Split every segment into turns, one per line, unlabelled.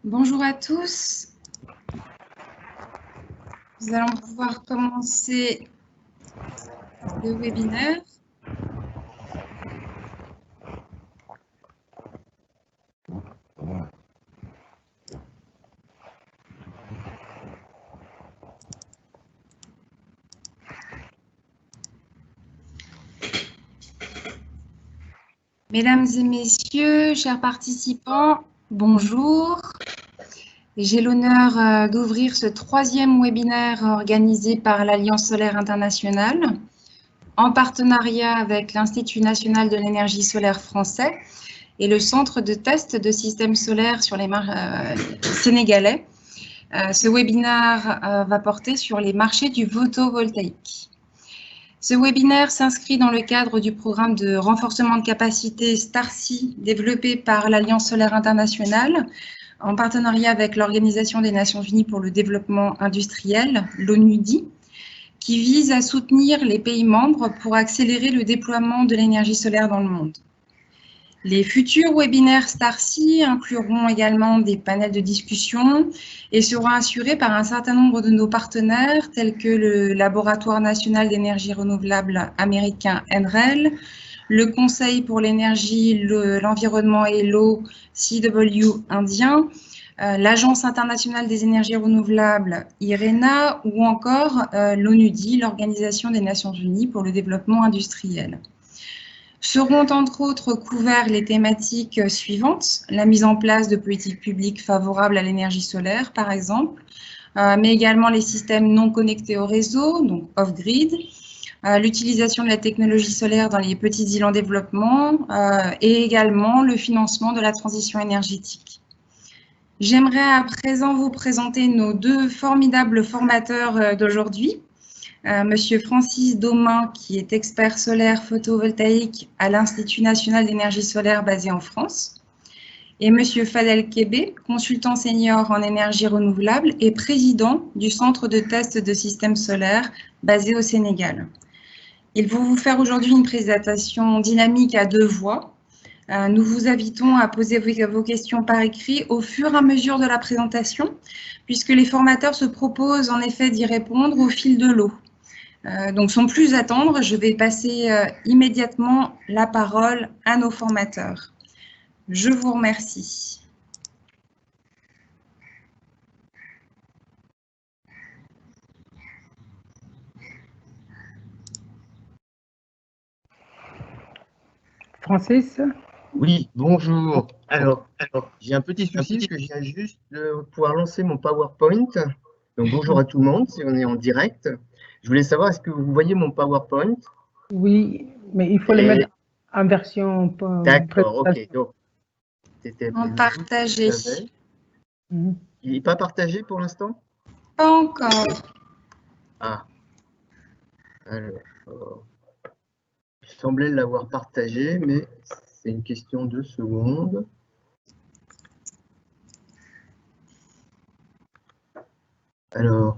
Bonjour à tous. Nous allons pouvoir commencer le webinaire. Mesdames et messieurs, chers participants, bonjour. J'ai l'honneur d'ouvrir ce troisième webinaire organisé par l'Alliance solaire internationale en partenariat avec l'Institut national de l'énergie solaire français et le Centre de test de systèmes solaires sur les sénégalais. Ce webinaire va porter sur les marchés du photovoltaïque. Ce webinaire s'inscrit dans le cadre du programme de renforcement de capacité STARSI développé par l'Alliance solaire internationale en partenariat avec l'Organisation des Nations Unies pour le développement industriel, l'ONUDI, qui vise à soutenir les pays membres pour accélérer le déploiement de l'énergie solaire dans le monde. Les futurs webinaires STARSI incluront également des panels de discussion et seront assurés par un certain nombre de nos partenaires tels que le Laboratoire national d'énergie renouvelable américain NREL, le Conseil pour l'énergie, l'environnement et l'eau CW indien, l'Agence internationale des énergies renouvelables IRENA ou encore l'ONUDI, l'Organisation des Nations Unies pour le développement industriel. Seront entre autres couverts les thématiques suivantes, la mise en place de politiques publiques favorables à l'énergie solaire, par exemple, mais également les systèmes non connectés au réseau, donc off-grid, l'utilisation de la technologie solaire dans les petits îles en développement et également le financement de la transition énergétique. J'aimerais à présent vous présenter nos deux formidables formateurs d'aujourd'hui. Monsieur Francis Domain, qui est expert solaire photovoltaïque à l'Institut national d'énergie solaire basé en France, et Monsieur Fadel Kébé, consultant senior en énergie renouvelable et président du Centre de test de systèmes solaires basé au Sénégal. Ils vont vous faire aujourd'hui une présentation dynamique à deux voix. Nous vous invitons à poser vos questions par écrit au fur et à mesure de la présentation, puisque les formateurs se proposent en effet d'y répondre au fil de l'eau. Donc, sans plus attendre, je vais passer immédiatement la parole à nos formateurs. Je vous remercie.
Francis?
Oui, bonjour. Alors j'ai un petit souci, parce que je viens juste de pouvoir lancer mon PowerPoint. Donc, bonjour à tout le monde, si on est en direct. Je voulais savoir, est-ce que vous voyez mon PowerPoint?
Oui, mais il faut le mettre en version...
D'accord, ok. Donc,
En partagé.
Il n'est pas partagé pour l'instant?
Pas encore.
Ah. Alors, il semblait l'avoir partagé, mais c'est une question de secondes. Alors,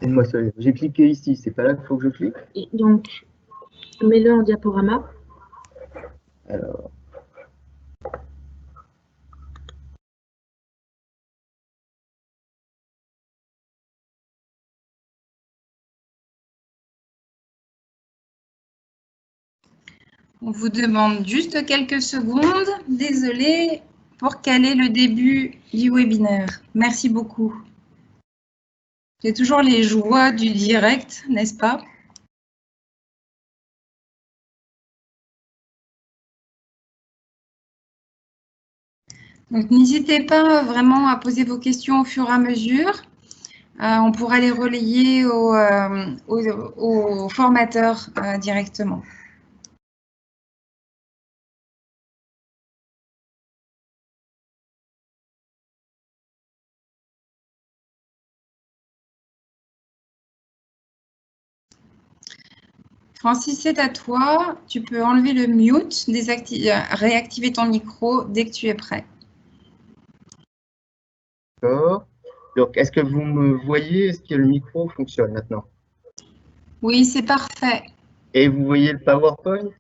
moi, j'ai cliqué ici, c'est pas là qu'il faut que je clique?
Et donc, mets-le en diaporama.
Alors.
On vous demande juste quelques secondes. Désolée pour caler le début du webinaire. Merci beaucoup. C'est toujours les joies du direct, n'est-ce pas? Donc, n'hésitez pas vraiment à poser vos questions au fur et à mesure. On pourra les relayer aux formateurs directement. Francis, c'est à toi. Tu peux enlever le mute, réactiver ton micro dès que tu es prêt.
D'accord. Donc, est-ce que vous me voyez? Est-ce que le micro fonctionne maintenant?
Oui, c'est parfait.
Et vous voyez le PowerPoint?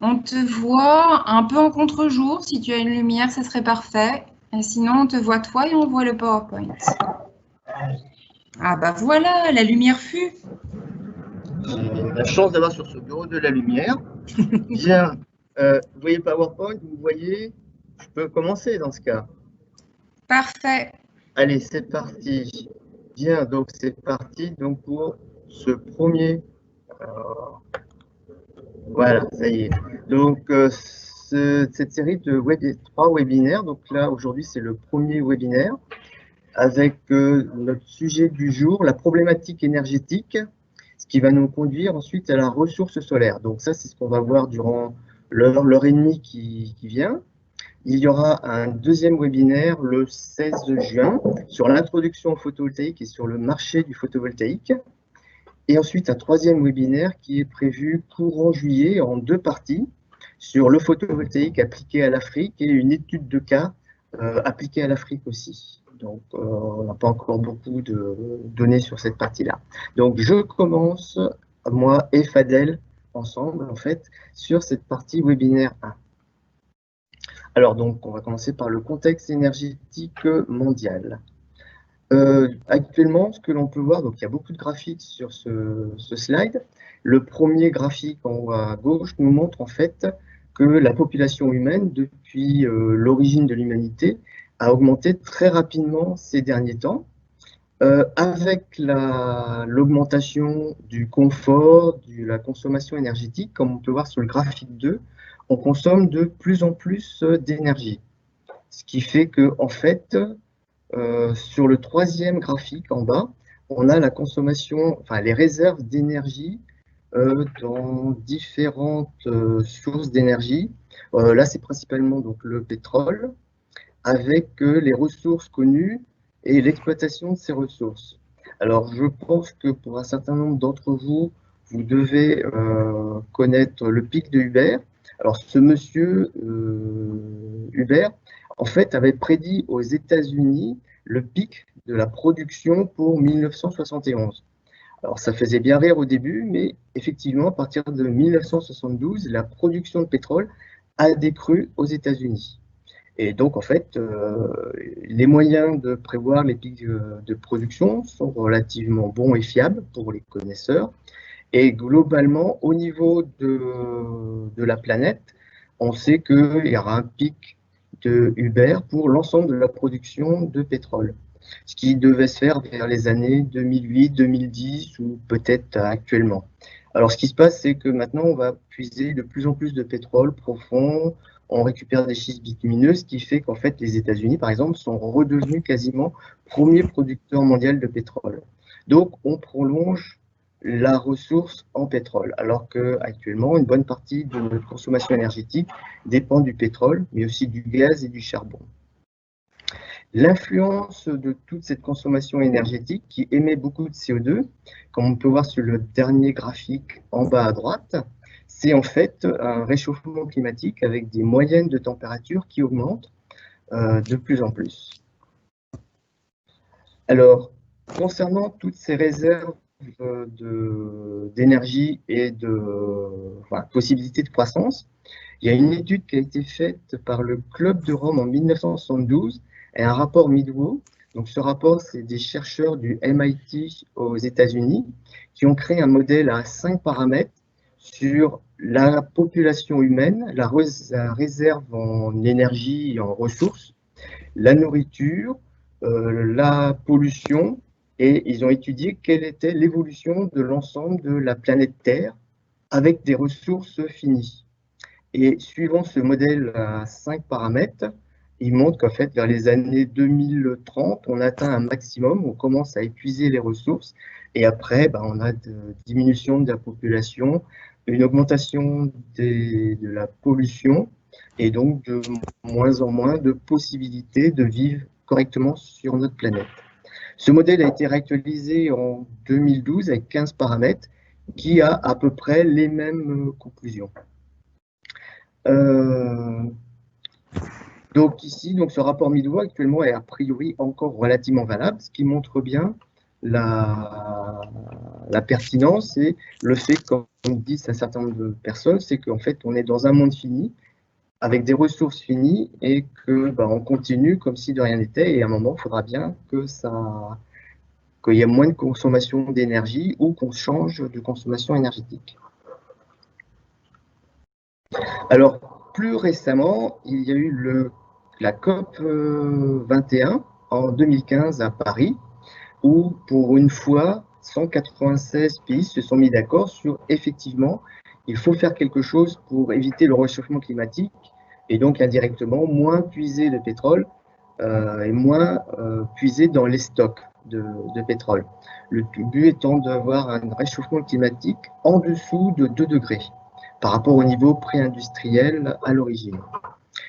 On te voit un peu en contre-jour. Si tu as une lumière, ça serait parfait. Et sinon, on te voit toi et on voit le PowerPoint. Ah bah voilà, la lumière fut.
J'ai la chance d'avoir sur ce bureau de la lumière. Bien, vous voyez PowerPoint, vous voyez, je peux commencer dans ce cas.
Parfait.
Allez, c'est parti. Bien, donc c'est parti donc pour ce premier. Voilà, ça y est. Donc cette série de 3 webinaires, donc là aujourd'hui c'est le premier webinaire avec notre sujet du jour, la problématique énergétique, ce qui va nous conduire ensuite à la ressource solaire. Donc ça c'est ce qu'on va voir durant l'heure et demie qui vient. Il y aura un deuxième webinaire le 16 juin sur l'introduction au photovoltaïque et sur le marché du photovoltaïque. Et ensuite, un troisième webinaire qui est prévu courant juillet en 2 parties sur le photovoltaïque appliqué à l'Afrique et une étude de cas appliquée à l'Afrique aussi. Donc, on n'a pas encore beaucoup de données sur cette partie-là. Donc, je commence, moi et Fadel, ensemble, en fait, sur cette partie webinaire 1. Alors, donc, on va commencer par le contexte énergétique mondial. Actuellement, ce que l'on peut voir, donc il y a beaucoup de graphiques sur ce slide. Le premier graphique en haut à gauche nous montre en fait que la population humaine, depuis l'origine de l'humanité, a augmenté très rapidement ces derniers temps. Avec l'augmentation du confort, de la consommation énergétique, comme on peut voir sur le graphique 2, on consomme de plus en plus d'énergie. Ce qui fait que, en fait, sur le troisième graphique en bas, on a la consommation, enfin les réserves d'énergie dans différentes sources d'énergie. Là, c'est principalement donc le pétrole, avec les ressources connues et l'exploitation de ces ressources. Alors, je pense que pour un certain nombre d'entre vous, vous devez connaître le pic de Hubert. Alors, ce monsieur Hubert, en fait, avait prédit aux États-Unis le pic de la production pour 1971. Alors, ça faisait bien rire au début, mais effectivement, à partir de 1972, la production de pétrole a décru aux États-Unis. Et donc, en fait, les moyens de prévoir les pics de production sont relativement bons et fiables pour les connaisseurs. Et globalement, au niveau de la planète, on sait qu'il y aura un pic de Hubert pour l'ensemble de la production de pétrole, ce qui devait se faire vers les années 2008, 2010 ou peut-être actuellement. Alors, ce qui se passe, c'est que maintenant, on va puiser de plus en plus de pétrole profond, on récupère des schistes bitumineux, ce qui fait qu'en fait, les États-Unis, par exemple, sont redevenus quasiment premier producteur mondial de pétrole. Donc, on prolonge la ressource en pétrole, alors qu'actuellement, une bonne partie de notre consommation énergétique dépend du pétrole, mais aussi du gaz et du charbon. L'influence de toute cette consommation énergétique qui émet beaucoup de CO2, comme on peut voir sur le dernier graphique en bas à droite, c'est en fait un réchauffement climatique avec des moyennes de température qui augmentent de plus en plus. Alors, concernant toutes ces réserves d'énergie et possibilités de croissance, il y a une étude qui a été faite par le Club de Rome en 1972 et un rapport Midwo. Donc, ce rapport, c'est des chercheurs du MIT aux États-Unis qui ont créé un modèle à 5 paramètres sur la population humaine, la réserve en énergie et en ressources, la nourriture, la pollution, et ils ont étudié quelle était l'évolution de l'ensemble de la planète Terre avec des ressources finies. Et suivant ce modèle à 5 paramètres, il montre qu'en fait, vers les années 2030, on atteint un maximum, on commence à épuiser les ressources, et après, on a de diminution de la population, une augmentation de la pollution, et donc de moins en moins de possibilités de vivre correctement sur notre planète. Ce modèle a été réactualisé en 2012 avec 15 paramètres, qui a à peu près les mêmes conclusions. Donc ici, ce rapport Midwo actuellement est a priori encore relativement valable, ce qui montre bien la la pertinence et le fait, comme disent un certain nombre de personnes, c'est qu'en fait, on est dans un monde fini, avec des ressources finies, et que on continue comme si de rien n'était, et à un moment, il faudra bien qu'il y ait moins de consommation d'énergie ou qu'on change de consommation énergétique. Alors, plus récemment, il y a eu la COP 21 en 2015 à Paris, où pour une fois, 196 pays se sont mis d'accord sur effectivement, il faut faire quelque chose pour éviter le réchauffement climatique et donc indirectement moins puiser de pétrole et moins puiser dans les stocks de pétrole. Le but étant d'avoir un réchauffement climatique en dessous de 2 degrés par rapport au niveau pré-industriel à l'origine.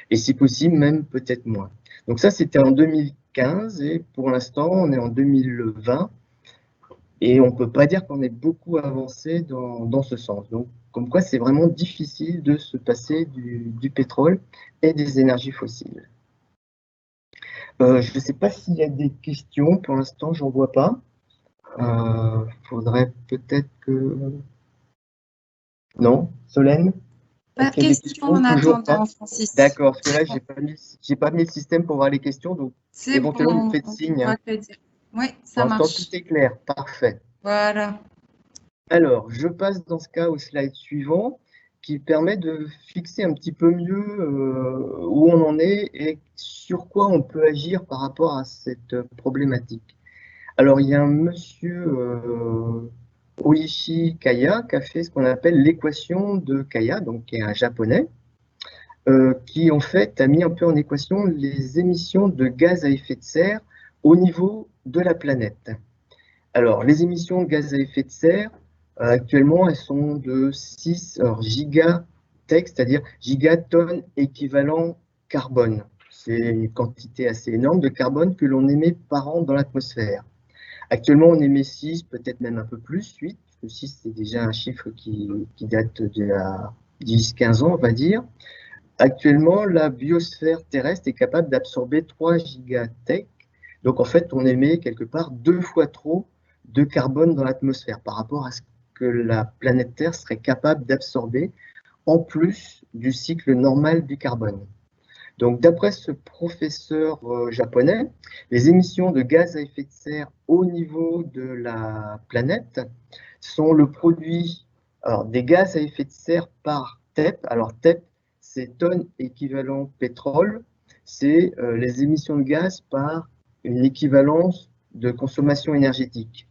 Et si possible, même peut-être moins. Donc ça, c'était en 2015 et pour l'instant, on est en 2020 et on ne peut pas dire qu'on ait beaucoup avancé dans ce sens. Donc, comme quoi, c'est vraiment difficile de se passer du pétrole et des énergies fossiles. Je ne sais pas s'il y a des questions. Pour l'instant, j'en vois pas. Faudrait peut-être que... Non, Solène?
Pas de questions en attendant, Francis.
D'accord, parce que là, j'ai pas mis le système pour voir les questions, donc éventuellement,
bon,
vous faites signe. Hein.
Oui, ça marche.
Pour l'instant, tout est clair, parfait.
Voilà.
Alors, je passe dans ce cas au slide suivant, qui permet de fixer un petit peu mieux où on en est et sur quoi on peut agir par rapport à cette problématique. Alors, il y a un monsieur Oishi Kaya qui a fait ce qu'on appelle l'équation de Kaya, donc qui est un japonais, qui en fait a mis un peu en équation les émissions de gaz à effet de serre au niveau de la planète. Alors, les émissions de gaz à effet de serre, actuellement, elles sont de 6 gigatech, c'est-à-dire gigatonnes équivalent carbone. C'est une quantité assez énorme de carbone que l'on émet par an dans l'atmosphère. Actuellement, on émet 6, peut-être même un peu plus, 8, parce que 6, c'est déjà un chiffre qui date de 10-15 ans, on va dire. Actuellement, la biosphère terrestre est capable d'absorber 3 gigatech. Donc, en fait, on émet quelque part 2 fois trop de carbone dans l'atmosphère par rapport à ce que la planète Terre serait capable d'absorber en plus du cycle normal du carbone. Donc, d'après ce professeur japonais, les émissions de gaz à effet de serre au niveau de la planète sont le produit des gaz à effet de serre par TEP. Alors, TEP, c'est tonnes équivalent pétrole, c'est les émissions de gaz par une équivalence de consommation énergétique.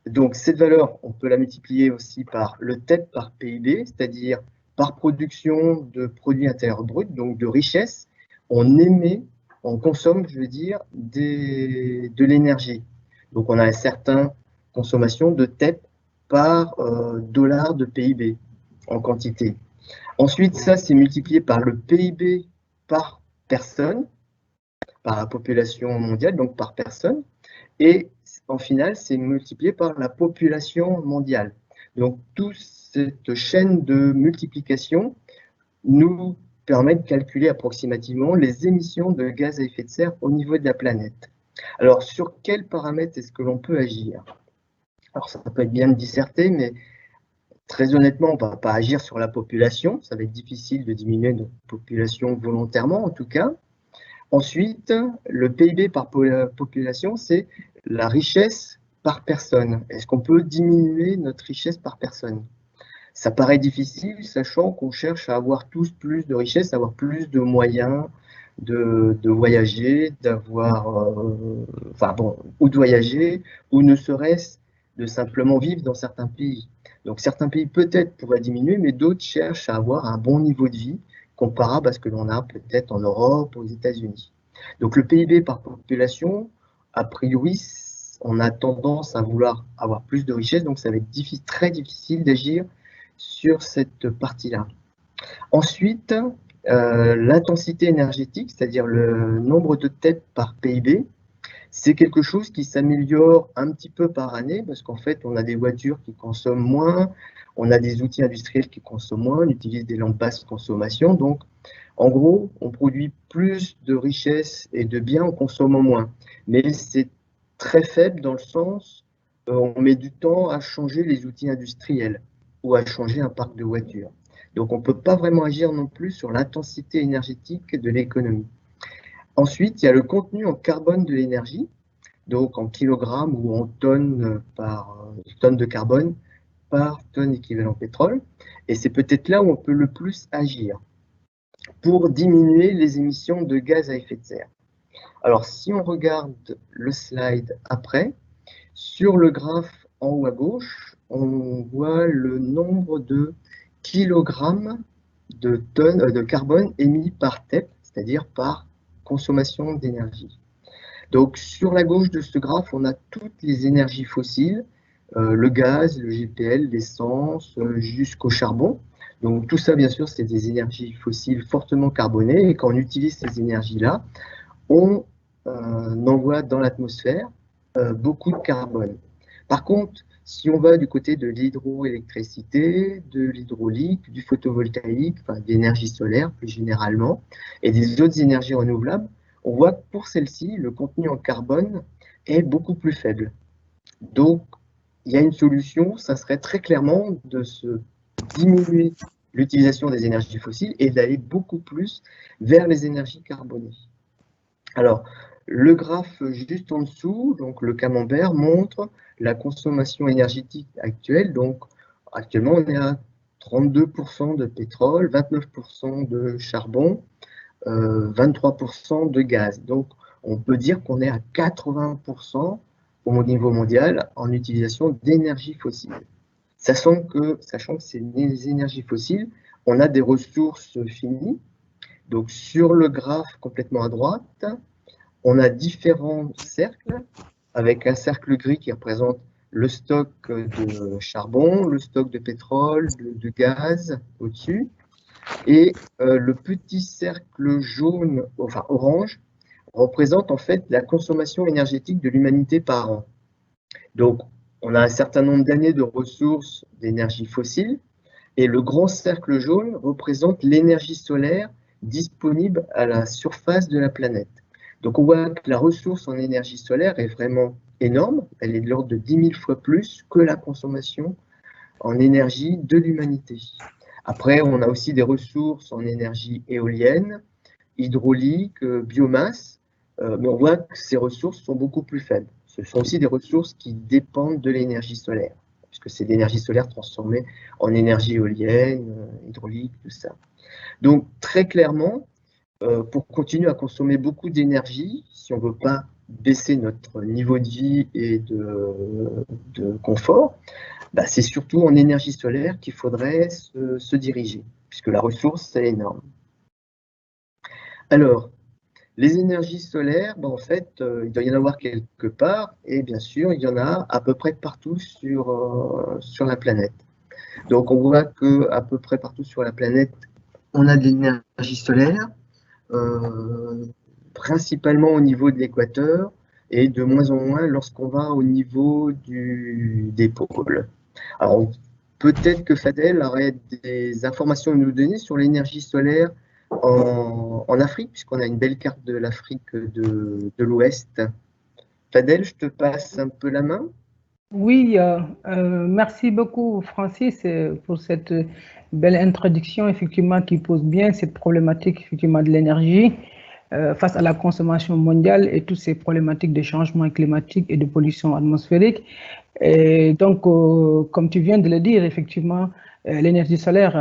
Donc, cette valeur, on peut la multiplier aussi par le TEP par PIB, c'est-à-dire par production de produits intérieurs bruts, donc de richesse, on émet, on consomme, je veux dire, de l'énergie. Donc, on a une certaine consommation de TEP par dollar de PIB en quantité. Ensuite, ça, c'est multiplié par le PIB par personne, par la population mondiale, donc par personne. Et en final, c'est multiplié par la population mondiale. Donc, toute cette chaîne de multiplication nous permet de calculer approximativement les émissions de gaz à effet de serre au niveau de la planète. Alors, sur quels paramètres est-ce que l'on peut agir? Alors, ça peut être bien de disserter, mais très honnêtement, on ne va pas agir sur la population. Ça va être difficile de diminuer notre population volontairement, en tout cas. Ensuite, le PIB par population, c'est la richesse par personne. Est-ce qu'on peut diminuer notre richesse par personne? Ça paraît difficile, sachant qu'on cherche à avoir tous plus de richesse, à avoir plus de moyens de voyager, ou de voyager, ou ne serait-ce de simplement vivre dans certains pays. Donc certains pays peut-être pourraient diminuer, mais d'autres cherchent à avoir un bon niveau de vie comparable à ce que l'on a peut-être en Europe ou aux États-Unis. Donc le PIB par population, a priori, on a tendance à vouloir avoir plus de richesse, donc ça va être très difficile d'agir sur cette partie-là. Ensuite, l'intensité énergétique, c'est-à-dire le nombre de TEP par PIB, c'est quelque chose qui s'améliore un petit peu par année, parce qu'en fait, on a des voitures qui consomment moins, on a des outils industriels qui consomment moins, on utilise des lampes basse consommation. Donc, en gros, on produit plus de richesses et de biens en consommant moins. Mais c'est très faible dans le sens on met du temps à changer les outils industriels ou à changer un parc de voitures. Donc, on ne peut pas vraiment agir non plus sur l'intensité énergétique de l'économie. Ensuite, il y a le contenu en carbone de l'énergie, donc en kilogrammes ou en tonnes tonnes de carbone par tonne équivalent pétrole. Et c'est peut-être là où on peut le plus agir pour diminuer les émissions de gaz à effet de serre. Alors, si on regarde le slide après, sur le graphe en haut à gauche, on voit le nombre de kilogrammes de tonnes de carbone émis par TEP, c'est-à-dire par consommation d'énergie. Donc, sur la gauche de ce graphe, on a toutes les énergies fossiles, le gaz, le GPL, l'essence, jusqu'au charbon. Donc, tout ça, bien sûr, c'est des énergies fossiles fortement carbonées. Et quand on utilise ces énergies-là, on envoie dans l'atmosphère beaucoup de carbone. Par contre, si on va du côté de l'hydroélectricité, de l'hydraulique, du photovoltaïque, enfin, de l'énergie solaire plus généralement, et des autres énergies renouvelables, on voit que pour celles-ci, le contenu en carbone est beaucoup plus faible. Donc, il y a une solution, ça serait très clairement de se diminuer l'utilisation des énergies fossiles et d'aller beaucoup plus vers les énergies carbonées. Alors, le graphe juste en dessous, donc le camembert, montre la consommation énergétique actuelle. Donc, actuellement, on est à 32% de pétrole, 29% de charbon, 23% de gaz. Donc, on peut dire qu'on est à 80% au niveau mondial en utilisation d'énergie fossile. Sachant que c'est des énergies fossiles, on a des ressources finies. Donc, sur le graphe complètement à droite, on a différents cercles, avec un cercle gris qui représente le stock de charbon, le stock de pétrole, de gaz au-dessus, et le petit cercle jaune, enfin orange, représente en fait la consommation énergétique de l'humanité par an. Donc, on a un certain nombre d'années de ressources d'énergie fossile, et le grand cercle jaune représente l'énergie solaire disponible à la surface de la planète. Donc, on voit que la ressource en énergie solaire est vraiment énorme. Elle est de l'ordre de 10 000 fois plus que la consommation en énergie de l'humanité. Après, on a aussi des ressources en énergie éolienne, hydraulique, biomasse, mais on voit que ces ressources sont beaucoup plus faibles. Ce sont aussi des ressources qui dépendent de l'énergie solaire, puisque c'est l'énergie solaire transformée en énergie éolienne, hydraulique, tout ça. Donc, très clairement, pour continuer à consommer beaucoup d'énergie, si on ne veut pas baisser notre niveau de vie et de confort, bah, c'est surtout en énergie solaire qu'il faudrait se diriger, puisque la ressource est énorme. Alors, les énergies solaires, bah, en fait, il doit y en avoir quelque part, et bien sûr, il y en a à peu près partout sur la planète. Donc, on voit qu'à peu près partout sur la planète, on a de l'énergie solaire, principalement au niveau de l'équateur, et de moins en moins lorsqu'on va au niveau des pôles. Alors, peut-être que Fadel aurait des informations à nous donner sur l'énergie solaire en Afrique, puisqu'on a une belle carte de l'Afrique de l'Ouest. Fadel, je te passe un peu la main.
Oui, merci beaucoup Francis pour cette belle introduction effectivement qui pose bien cette problématique effectivement de l'énergie face à la consommation mondiale et toutes ces problématiques de changement climatique et de pollution atmosphérique. Et donc, comme tu viens de le dire, effectivement, l'énergie solaire,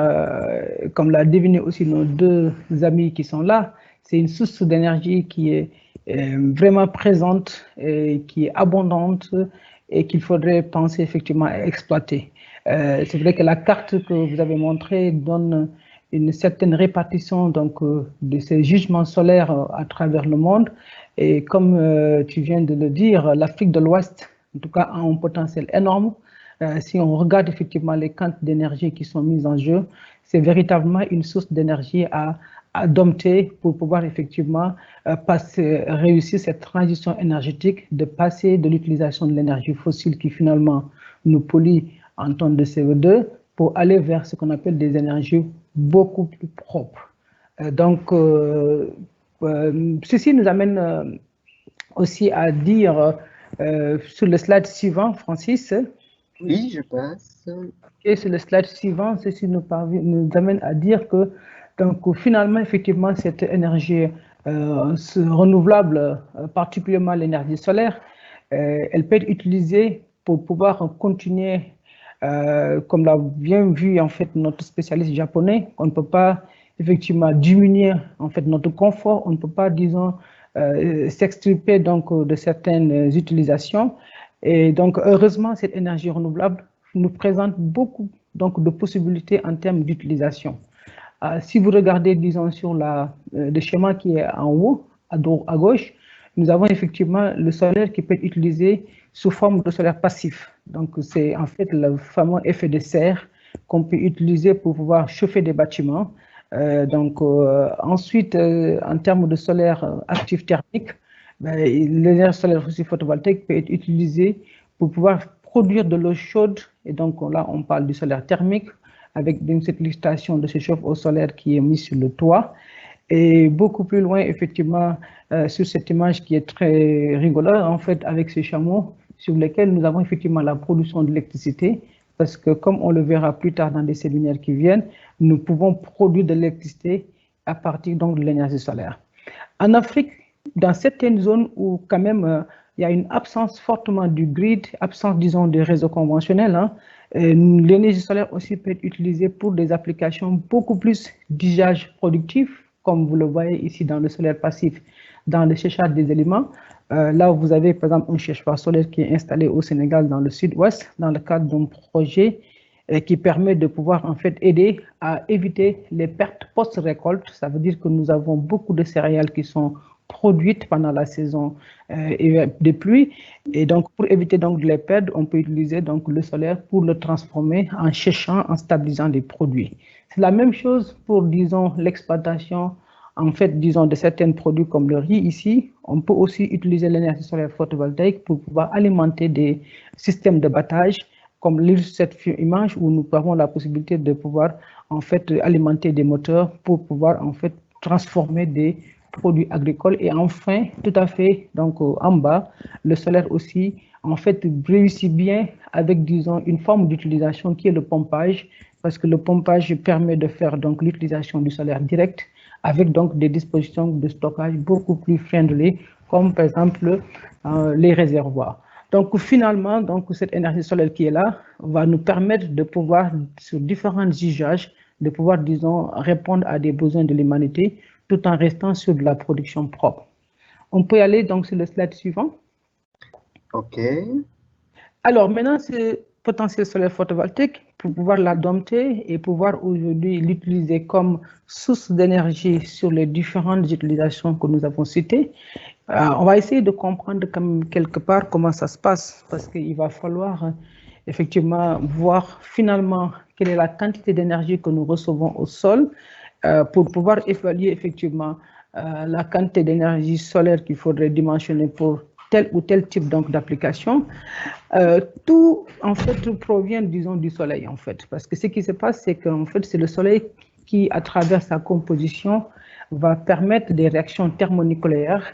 comme l'a deviné aussi nos deux amis qui sont là, c'est une source d'énergie qui est vraiment présente et qui est abondante et qu'il faudrait penser effectivement à exploiter. C'est vrai que la carte que vous avez montrée donne une certaine répartition donc, de ces jugements solaires à travers le monde. Et comme tu viens de le dire, l'Afrique de l'Ouest, en tout cas, a un potentiel énorme. Si on regarde effectivement les quantités d'énergie qui sont mises en jeu, c'est véritablement une source d'énergie à dompter pour pouvoir effectivement réussir cette transition énergétique, de passer de l'utilisation de l'énergie fossile qui finalement nous pollue en tonnes de CO2 pour aller vers ce qu'on appelle des énergies beaucoup plus propres. Donc, ceci nous amène aussi à dire Sur le slide suivant, Francis.
Oui, je passe.
Et sur le slide suivant, ceci nous amène à dire que donc, finalement, effectivement, cette énergie renouvelable, particulièrement l'énergie solaire, elle peut être utilisée pour pouvoir continuer, comme l'a bien vu en fait notre spécialiste japonais, on ne peut pas effectivement diminuer en fait notre confort, on ne peut pas, disons, s'extirper donc de certaines utilisations. Et donc, heureusement, cette énergie renouvelable nous présente beaucoup donc, de possibilités en termes d'utilisation. Si vous regardez, disons, sur le schéma qui est en haut, à gauche, nous avons effectivement le solaire qui peut être utilisé sous forme de solaire passif. Donc, c'est en fait le fameux effet de serre qu'on peut utiliser pour pouvoir chauffer des bâtiments. Ensuite, en termes de solaire actif thermique, l'énergie solaire aussi photovoltaïque peut être utilisée pour pouvoir produire de l'eau chaude. Et donc là, on parle du solaire thermique avec cette illustration de ce chauffe-eau solaire qui est mis sur le toit. Et beaucoup plus loin, effectivement, sur cette image qui est très rigolote, en fait, avec ces chameaux sur lesquels nous avons effectivement la production d'électricité, parce que comme on le verra plus tard dans des séminaires qui viennent, nous pouvons produire de l'électricité à partir donc de l'énergie solaire. En Afrique, dans certaines zones où quand même il y a une absence fortement du grid, absence, disons, des réseaux conventionnels, hein, l'énergie solaire aussi peut être utilisée pour des applications beaucoup plus d'usage productif, comme vous le voyez ici dans le solaire passif, dans le séchage des éléments. Là, vous avez par exemple un séchoir solaire qui est installé au Sénégal dans le sud-ouest, dans le cadre d'un projet qui permet de pouvoir en fait aider à éviter les pertes post-récolte. Ça veut dire que nous avons beaucoup de céréales qui sont produites pendant la saison des pluies. Et donc, pour éviter donc de les perdre, on peut utiliser donc le solaire pour le transformer en séchant, en stabilisant des produits. C'est la même chose pour, disons, l'exploitation, en fait, disons, de certains produits comme le riz ici. On peut aussi utiliser l'énergie solaire photovoltaïque pour pouvoir alimenter des systèmes de battage, comme l'illustre cette image où nous avons la possibilité de pouvoir, en fait, alimenter des moteurs pour pouvoir, en fait, transformer des produits agricoles. Et enfin, tout à fait, donc en bas, le solaire aussi, en fait, réussit bien avec, disons, une forme d'utilisation qui est le pompage, parce que le pompage permet de faire donc l'utilisation du solaire direct avec donc des dispositions de stockage beaucoup plus friendly, comme par exemple les réservoirs. Donc finalement, donc, cette énergie solaire qui est là va nous permettre de pouvoir, sur différents usages, de pouvoir, disons, répondre à des besoins de l'humanité tout en restant sur de la production propre. On peut aller donc sur le slide suivant.
OK.
Alors maintenant, ce potentiel solaire photovoltaïque, pour pouvoir l'adopter et pouvoir aujourd'hui l'utiliser comme source d'énergie sur les différentes utilisations que nous avons citées, on va essayer de comprendre comme quelque part comment ça se passe, parce qu'il va falloir effectivement voir finalement quelle est la quantité d'énergie que nous recevons au sol pour pouvoir évaluer effectivement la quantité d'énergie solaire qu'il faudrait dimensionner pour tel ou tel type d'application. Tout en fait provient, disons, du soleil en fait, parce que ce qui se passe, c'est qu'en fait c'est le soleil qui, à travers sa composition, va permettre des réactions thermonucléaires.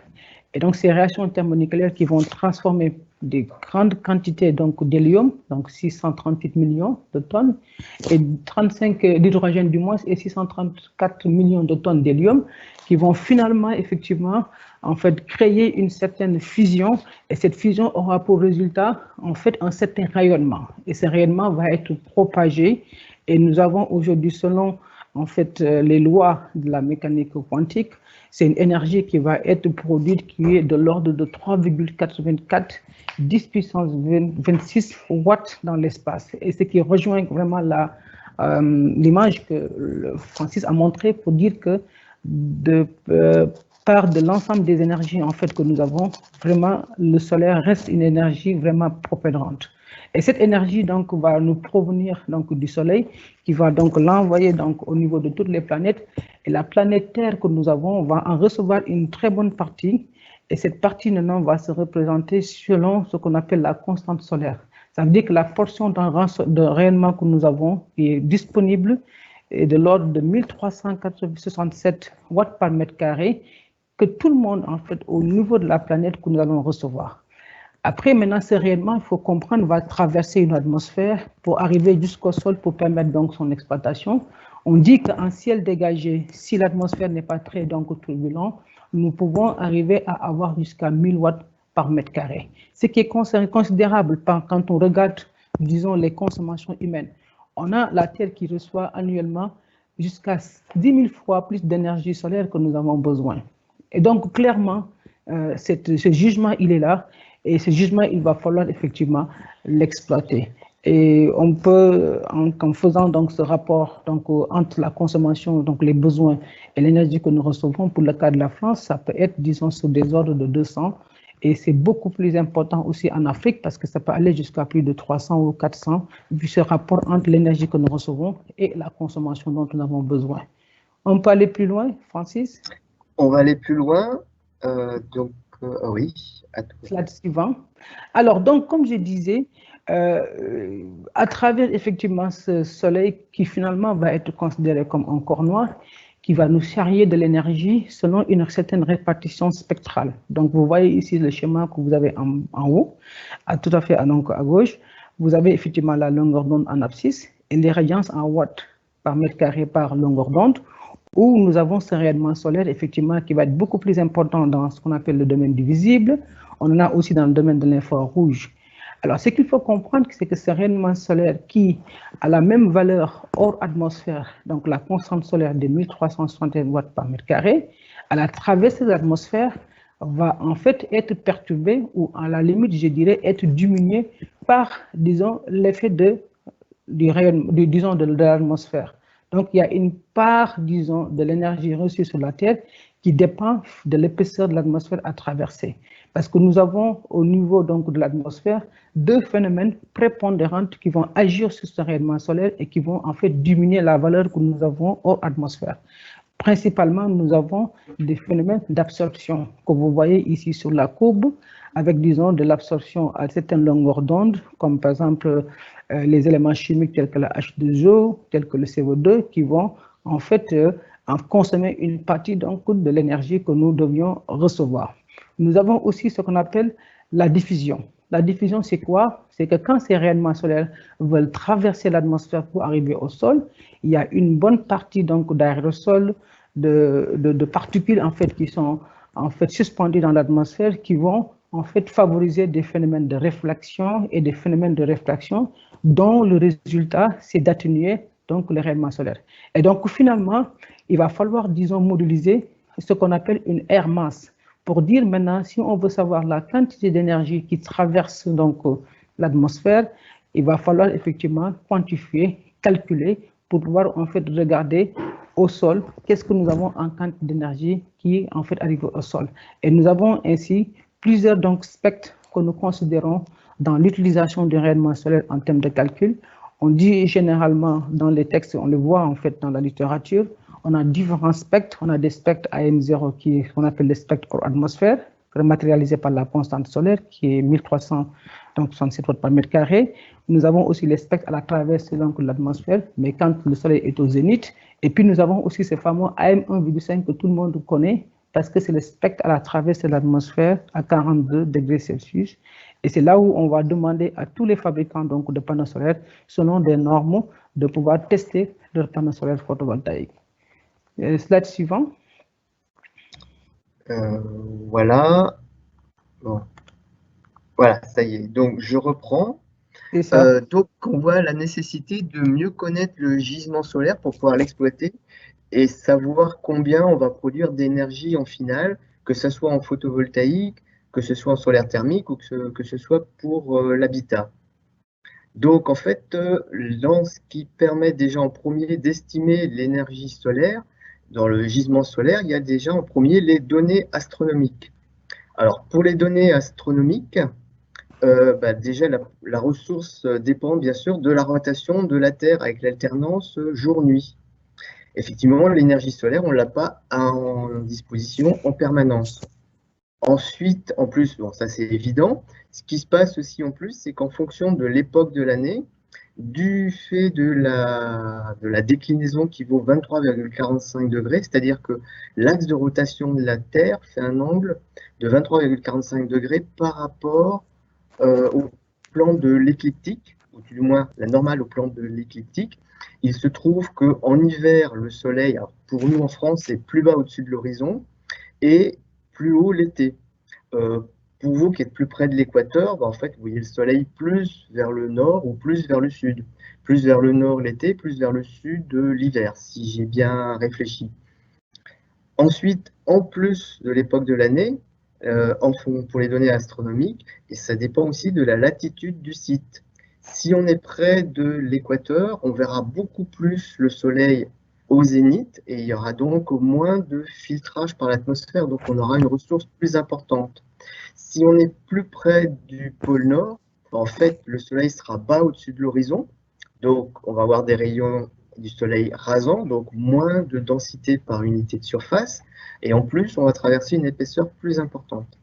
Et donc, ces réactions thermonucléaires qui vont transformer des grandes quantités d'hélium, donc 638 millions de tonnes, et 35 d'hydrogène du moins, et 634 millions de tonnes d'hélium, qui vont finalement, effectivement, en fait, créer une certaine fusion. Et cette fusion aura pour résultat, en fait, un certain rayonnement. Et ce rayonnement va être propagé. Et nous avons aujourd'hui, selon en fait, les lois de la mécanique quantique, c'est une énergie qui va être produite qui est de l'ordre de 3,84 10 puissance 26 watts dans l'espace. Et ce qui rejoint vraiment l'image que Francis a montrée pour dire que part de l'ensemble des énergies en fait que nous avons, vraiment le solaire reste une énergie vraiment propellante. Et cette énergie donc va nous provenir donc du soleil, qui va donc l'envoyer donc au niveau de toutes les planètes. Et la planète Terre que nous avons va en recevoir une très bonne partie. Et cette partie maintenant va se représenter selon ce qu'on appelle la constante solaire. Ça veut dire que la portion de rayonnement que nous avons qui est disponible est de l'ordre de 1367 watts par mètre carré, que tout le monde en fait au niveau de la planète que nous allons recevoir. Après, maintenant, c'est réellement, il faut comprendre, va traverser une atmosphère pour arriver jusqu'au sol pour permettre donc son exploitation. On dit qu'en ciel dégagé, si l'atmosphère n'est pas très donc turbulente, nous pouvons arriver à avoir jusqu'à 1000 watts par mètre carré. Ce qui est considérable quand on regarde, disons, les consommations humaines. On a la Terre qui reçoit annuellement jusqu'à 10 000 fois plus d'énergie solaire que nous avons besoin. Et donc, clairement, ce jugement, il est là. Et ce jugement, il va falloir effectivement l'exploiter. Et on peut, en faisant donc ce rapport donc, entre la consommation, donc les besoins et l'énergie que nous recevons, pour le cas de la France, ça peut être, disons, sur des ordres de 200. Et c'est beaucoup plus important aussi en Afrique parce que ça peut aller jusqu'à plus de 300 ou 400, vu ce rapport entre l'énergie que nous recevons et la consommation dont nous avons besoin. On peut aller plus loin, Francis?
On va aller plus loin. Oui, à toi.
Slide suivant. Alors, donc, comme je disais, à travers effectivement ce soleil qui finalement va être considéré comme un corps noir, qui va nous charrier de l'énergie selon une certaine répartition spectrale. Donc, vous voyez ici le schéma que vous avez en haut, tout à fait donc à gauche. Vous avez effectivement la longueur d'onde en abscisse et les radiances en watts par mètre carré par longueur d'onde, où nous avons ce rayonnement solaire, effectivement, qui va être beaucoup plus important dans ce qu'on appelle le domaine du visible. On en a aussi dans le domaine de l'infrarouge. Alors, ce qu'il faut comprendre, c'est que ce rayonnement solaire qui a la même valeur hors atmosphère, donc la constante solaire de 1361 watts par mètre carré, à la traversée de l'atmosphère, va en fait être perturbé ou à la limite, je dirais, être diminué par, disons, l'effet de l'atmosphère. Donc, il y a une part, disons, de l'énergie reçue sur la Terre qui dépend de l'épaisseur de l'atmosphère à traverser. Parce que nous avons, au niveau donc, de l'atmosphère, deux phénomènes prépondérants qui vont agir sur ce rayonnement solaire et qui vont en fait diminuer la valeur que nous avons hors atmosphère. Principalement, nous avons des phénomènes d'absorption que vous voyez ici sur la courbe, avec, disons, de l'absorption à certaines longueurs d'onde, comme par exemple les éléments chimiques tels que la H2O, tels que le CO2, qui vont en fait en consommer une partie donc, de l'énergie que nous devions recevoir. Nous avons aussi ce qu'on appelle la diffusion. La diffusion, c'est quoi? C'est que quand ces rayonnements solaires veulent traverser l'atmosphère pour arriver au sol, il y a une bonne partie donc d'aérosols, de particules en fait qui sont en fait suspendues dans l'atmosphère, qui vont en fait favoriser des phénomènes de réflexion et des phénomènes de réfraction dont le résultat, c'est d'atténuer donc les rayonnements solaires. Et donc finalement, il va falloir, disons, modéliser ce qu'on appelle une air mass pour dire maintenant, si on veut savoir la quantité d'énergie qui traverse donc l'atmosphère, il va falloir effectivement quantifier, calculer pour pouvoir en fait regarder au sol qu'est-ce que nous avons en quantité d'énergie qui en fait arrive au sol. Et nous avons ainsi plusieurs donc spectres que nous considérons dans l'utilisation du rayonnement solaire en termes de calcul. On dit généralement dans les textes, on le voit en fait dans la littérature, on a différents spectres. On a des spectres AM0 qu'on appelle les spectres hors atmosphère, matérialisés par la constante solaire qui est 1367 watts par mètre carré. Nous avons aussi les spectres à la traversée de l'atmosphère, mais quand le soleil est au zénith. Et puis nous avons aussi ce fameux AM1,5 que tout le monde connaît, parce que c'est le spectre à la traversée de l'atmosphère à 42 degrés Celsius. Et c'est là où on va demander à tous les fabricants donc, de panneaux solaires, selon des normes, de pouvoir tester leurs panneaux solaires photovoltaïques. Slide suivant.
Voilà. Bon. Voilà, ça y est. Donc, je reprends. Donc, on voit la nécessité de mieux connaître le gisement solaire pour pouvoir l'exploiter et savoir combien on va produire d'énergie en finale, que ce soit en photovoltaïque, que ce soit en solaire thermique ou que ce soit pour l'habitat. Donc, en fait, dans ce qui permet déjà en premier d'estimer l'énergie solaire, dans le gisement solaire, il y a déjà en premier les données astronomiques. Alors, pour les données astronomiques, déjà la ressource dépend bien sûr de la rotation de la Terre avec l'alternance jour-nuit. Effectivement, l'énergie solaire, on ne l'a pas en disposition en permanence. Ensuite, en plus, bon, ça c'est évident, ce qui se passe aussi en plus, c'est qu'en fonction de l'époque de l'année, du fait de la déclinaison qui vaut 23,45 degrés, c'est-à-dire que l'axe de rotation de la Terre fait un angle de 23,45 degrés par rapport au plan de l'écliptique, ou du moins la normale au plan de l'écliptique. Il se trouve qu'en hiver, le soleil, alors pour nous en France, c'est plus bas au-dessus de l'horizon et plus haut l'été. Pour vous qui êtes plus près de l'équateur, en fait, vous voyez le soleil plus vers le nord ou plus vers le sud. Plus vers le nord l'été, plus vers le sud l'hiver, si j'ai bien réfléchi. Ensuite, en plus de l'époque de l'année, pour les données astronomiques, et ça dépend aussi de la latitude du site. Si on est près de l'équateur, on verra beaucoup plus le soleil au zénith et il y aura donc moins de filtrage par l'atmosphère, donc on aura une ressource plus importante. Si on est plus près du pôle Nord, en fait, le soleil sera bas au-dessus de l'horizon, donc on va avoir des rayons du soleil rasant, donc moins de densité par unité de surface, et en plus, on va traverser une épaisseur plus importante.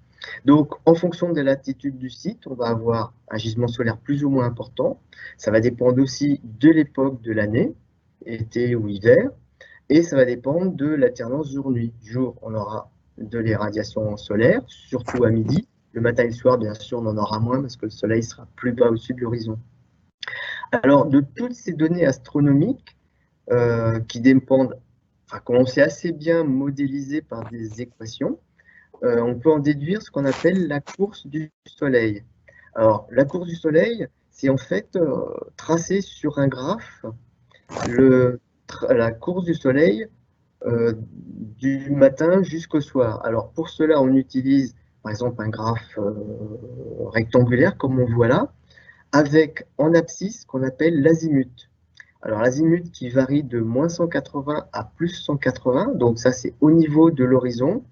Donc, en fonction de la latitude du site, on va avoir un gisement solaire plus ou moins important. Ça va dépendre aussi de l'époque de l'année, été ou hiver, et ça va dépendre de l'alternance jour-nuit. Jour, on aura de l'irradiation solaire, surtout à midi. Le matin et le soir, bien sûr, on en aura moins parce que le soleil sera plus bas au-dessus de l'horizon. Alors, de toutes ces données astronomiques qui dépendent, qu'on sait assez bien modéliser par des équations, on peut en déduire ce qu'on appelle la course du soleil. Alors, la course du soleil, c'est en fait tracé sur un graphe la course du soleil du matin jusqu'au soir. Alors, pour cela, on utilise par exemple un graphe rectangulaire, comme on voit là, avec en abscisse ce qu'on appelle l'azimut. Alors, l'azimut qui varie de moins 180 à plus 180, donc ça, c'est au niveau de l'horizon.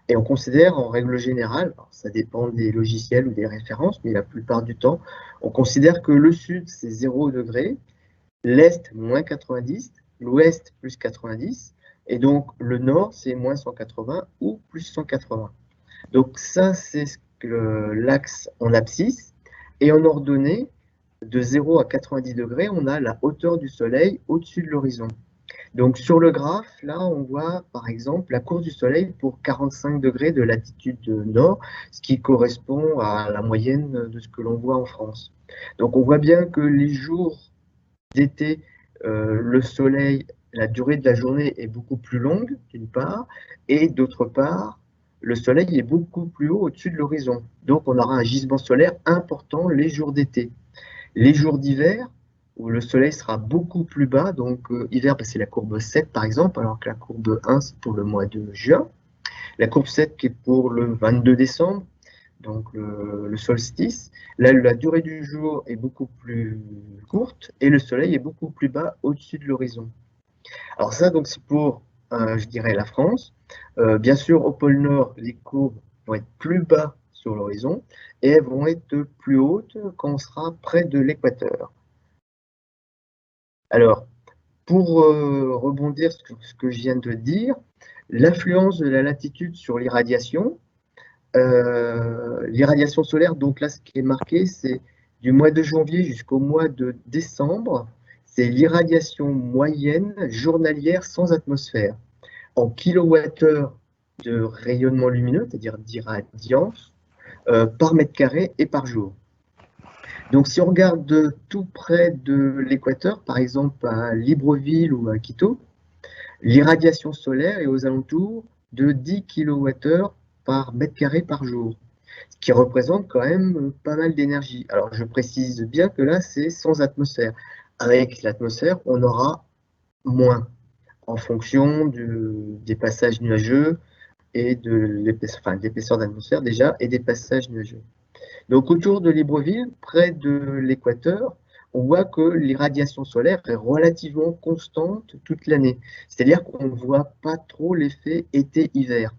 Et on considère en règle générale, ça dépend des logiciels ou des références, mais la plupart du temps, on considère que le sud, c'est 0 degré, l'est, moins 90, l'ouest, plus 90, et donc le nord, c'est moins 180 ou plus 180. Donc ça, c'est l'axe en abscisse. Et en ordonnée, de 0 à 90 degrés, on a la hauteur du soleil au-dessus de l'horizon. Donc sur le graphe, là, on voit par exemple la course du soleil pour 45 degrés de latitude nord, ce qui correspond à la moyenne de ce que l'on voit en France. Donc on voit bien que les jours d'été, le soleil, la durée de la journée est beaucoup plus longue, d'une part, et d'autre part, le soleil est beaucoup plus haut au-dessus de l'horizon. Donc on aura un gisement solaire important les jours d'été. Les jours d'hiver, où le soleil sera beaucoup plus bas, donc hiver, c'est la courbe 7 par exemple, alors que la courbe 1 c'est pour le mois de juin. La courbe 7 qui est pour le 22 décembre, donc le solstice. Là, la durée du jour est beaucoup plus courte et le soleil est beaucoup plus bas au-dessus de l'horizon. Alors ça, donc c'est pour, je dirais, la France. Bien sûr, au pôle Nord, les courbes vont être plus bas sur l'horizon et elles vont être plus hautes quand on sera près de l'équateur. Alors, pour rebondir sur ce que je viens de dire, l'influence de la latitude sur l'irradiation, l'irradiation solaire, donc là, ce qui est marqué, c'est du mois de janvier jusqu'au mois de décembre, c'est l'irradiation moyenne journalière sans atmosphère, en kilowattheures de rayonnement lumineux, c'est-à-dire d'irradiance, par mètre carré et par jour. Donc, si on regarde tout près de l'équateur, par exemple à Libreville ou à Quito, l'irradiation solaire est aux alentours de 10 kWh par mètre carré par jour, ce qui représente quand même pas mal d'énergie. Alors, je précise bien que là, c'est sans atmosphère. Avec l'atmosphère, on aura moins en fonction des passages nuageux et de l'épaisseur d'atmosphère déjà et des passages nuageux. Donc autour de Libreville, près de l'équateur, on voit que l'irradiation solaire est relativement constante toute l'année. C'est-à-dire qu'on ne voit pas trop l'effet été-hiver.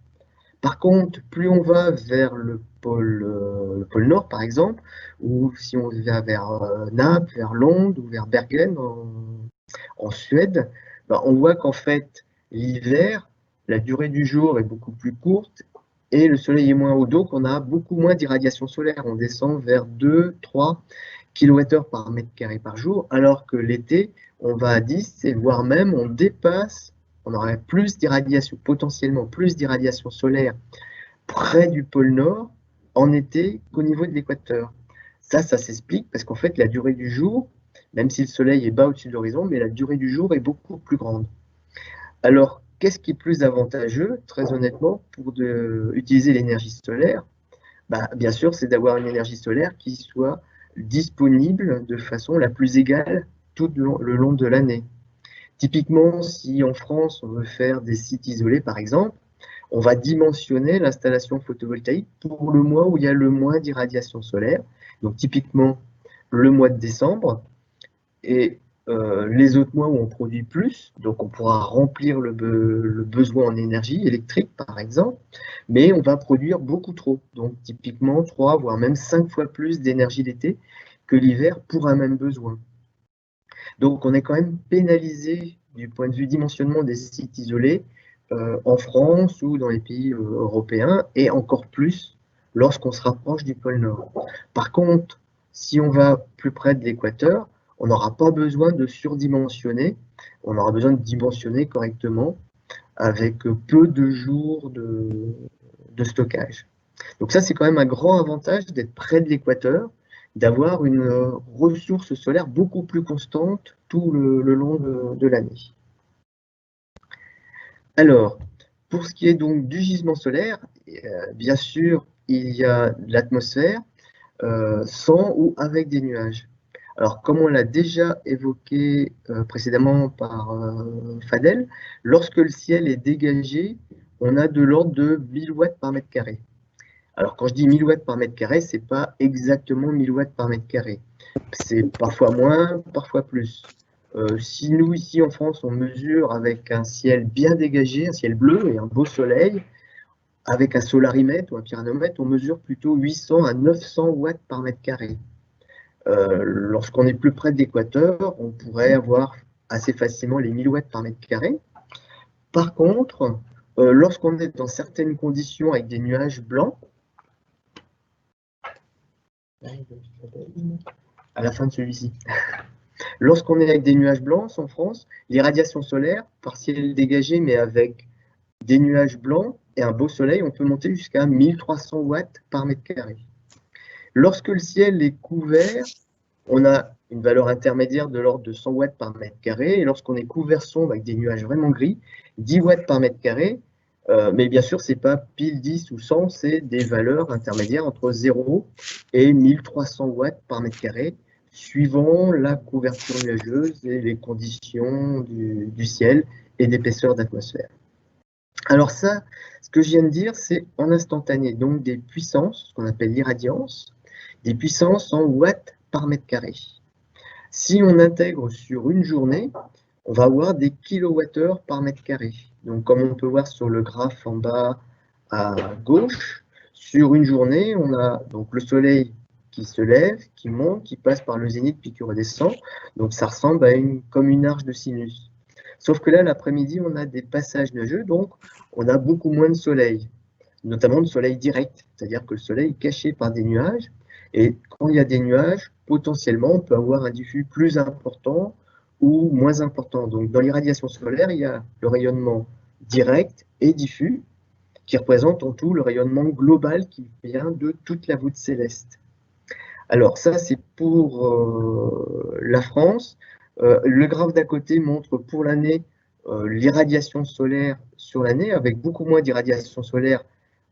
Par contre, plus on va vers le pôle Nord, par exemple, ou si on va vers Naples, vers Londres ou vers Bergen en Suède, on voit qu'en fait, l'hiver, la durée du jour est beaucoup plus courte et le soleil est moins haut, donc on a beaucoup moins d'irradiation solaire. On descend vers 2-3 kWh par mètre carré par jour, alors que l'été, on va à 10 et voire même on dépasse, on aurait plus d'irradiation, potentiellement plus d'irradiation solaire près du pôle Nord en été qu'au niveau de l'équateur. Ça s'explique parce qu'en fait, la durée du jour, même si le soleil est bas au-dessus de l'horizon, mais la durée du jour est beaucoup plus grande. Alors, qu'est-ce qui est plus avantageux, très honnêtement, pour utiliser l'énergie solaire? Bien sûr, c'est d'avoir une énergie solaire qui soit disponible de façon la plus égale tout le long de l'année. Typiquement, si en France, on veut faire des sites isolés, par exemple, on va dimensionner l'installation photovoltaïque pour le mois où il y a le moins d'irradiation solaire. Donc, typiquement, le mois de décembre et les autres mois où on produit plus. Donc, on pourra remplir le besoin en énergie électrique, par exemple, mais on va produire beaucoup trop. Donc, typiquement, 3, voire même 5 fois plus d'énergie l'été que l'hiver pour un même besoin. Donc, on est quand même pénalisé du point de vue dimensionnement des sites isolés en France ou dans les pays européens, et encore plus lorsqu'on se rapproche du pôle Nord. Par contre, si on va plus près de l'équateur, on n'aura pas besoin de surdimensionner, on aura besoin de dimensionner correctement avec peu de jours de stockage. Donc ça, c'est quand même un grand avantage d'être près de l'équateur, d'avoir une ressource solaire beaucoup plus constante tout le long de l'année. Alors, pour ce qui est donc du gisement solaire, bien sûr, il y a l'atmosphère, sans ou avec des nuages. Alors, comme on l'a déjà évoqué précédemment par Fadel, lorsque le ciel est dégagé, on a de l'ordre de 1000 watts par mètre carré. Alors, quand je dis 1000 watts par mètre carré, ce n'est pas exactement 1000 watts par mètre carré. C'est parfois moins, parfois plus. Si nous, ici en France, on mesure avec un ciel bien dégagé, un ciel bleu et un beau soleil, avec un solarimètre ou un pyranomètre, on mesure plutôt 800 à 900 watts par mètre carré. Lorsqu'on est plus près de l'équateur, on pourrait avoir assez facilement les 1000 watts par mètre carré. Par contre, lorsqu'on est dans certaines conditions avec des nuages blancs, à la fin de celui-ci, lorsqu'on est avec des nuages blancs en France, l'irradiation solaire, par ciel dégagé, mais avec des nuages blancs et un beau soleil, on peut monter jusqu'à 1300 watts par mètre carré. Lorsque le ciel est couvert, on a une valeur intermédiaire de l'ordre de 100 watts par mètre carré, et lorsqu'on est couvert sombre avec des nuages vraiment gris, 10 watts par mètre carré, mais bien sûr, ce n'est pas pile 10 ou 100, c'est des valeurs intermédiaires entre 0 et 1300 watts par mètre carré, suivant la couverture nuageuse et les conditions du ciel et d'épaisseur d'atmosphère. Alors ça, ce que je viens de dire, c'est en instantané, donc des puissances, ce qu'on appelle l'irradiance, des puissances en watts par mètre carré. Si on intègre sur une journée, on va avoir des kilowattheures par mètre carré. Donc, comme on peut voir sur le graphe en bas à gauche, sur une journée, on a donc le soleil qui se lève, qui monte, qui passe par le zénith puis qui redescend. Donc, ça ressemble à comme une arche de sinus. Sauf que là, l'après-midi, on a des passages nuageux, donc on a beaucoup moins de soleil, notamment de soleil direct, c'est-à-dire que le soleil est caché par des nuages. Et quand il y a des nuages, potentiellement, on peut avoir un diffus plus important ou moins important. Donc, dans l'irradiation solaire, il y a le rayonnement direct et diffus, qui représente en tout le rayonnement global qui vient de toute la voûte céleste. Alors, ça, c'est pour la France. Le graphe d'à côté montre pour l'année l'irradiation solaire sur l'année, avec beaucoup moins d'irradiation solaire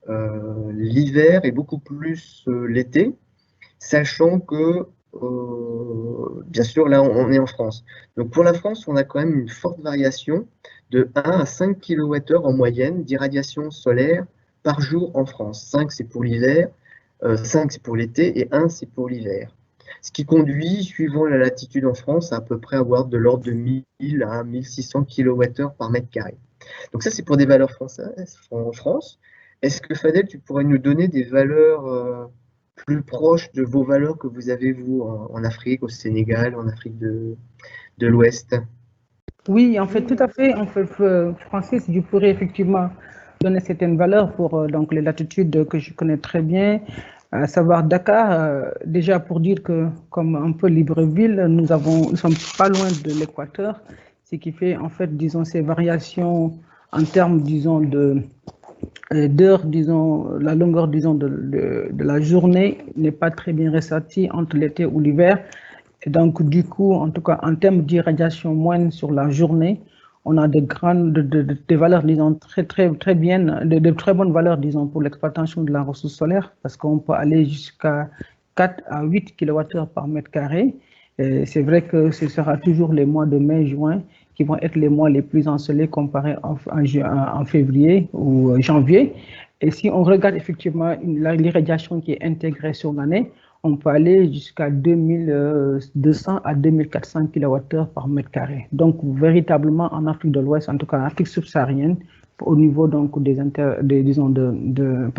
l'hiver et beaucoup plus l'été, sachant que bien sûr, là, on est en France. Donc, pour la France, on a quand même une forte variation de 1 à 5 kWh en moyenne d'irradiation solaire par jour en France. 5, c'est pour l'hiver, 5, c'est pour l'été, et 1, c'est pour l'hiver. Ce qui conduit, suivant la latitude en France, à peu près avoir de l'ordre de 1000 à 1600 kWh par mètre carré. Donc ça, c'est pour des valeurs françaises en France. Est-ce que, Fadel, tu pourrais nous donner des valeurs plus proche de vos valeurs que vous avez, vous, en Afrique, au Sénégal, en Afrique de l'Ouest?
Oui, en fait, tout à fait. En fait, Francis, je pourrais effectivement donner certaines valeurs pour donc, les latitudes que je connais très bien, à savoir Dakar, déjà pour dire que, comme un peu Libreville, nous sommes pas loin de l'équateur, ce qui fait, en fait, disons, ces variations en termes, disons, d'heures, disons, la longueur, disons, de la journée n'est pas très bien ressentie entre l'été ou l'hiver. Et donc, du coup, en tout cas, en termes d'irradiation moyenne sur la journée, on a des valeurs, disons, très bonnes valeurs, disons, pour l'exploitation de la ressource solaire, parce qu'on peut aller jusqu'à 4 à 8 kWh par mètre carré. C'est vrai que ce sera toujours les mois de mai, juin, qui vont être les mois les plus ensoleillés comparés en février ou janvier. Et si on regarde effectivement l'irradiation qui est intégrée sur l'année, on peut aller jusqu'à 2200 à 2400 kWh par mètre carré. Donc, véritablement, en Afrique de l'Ouest, en tout cas en Afrique subsaharienne, au niveau donc pas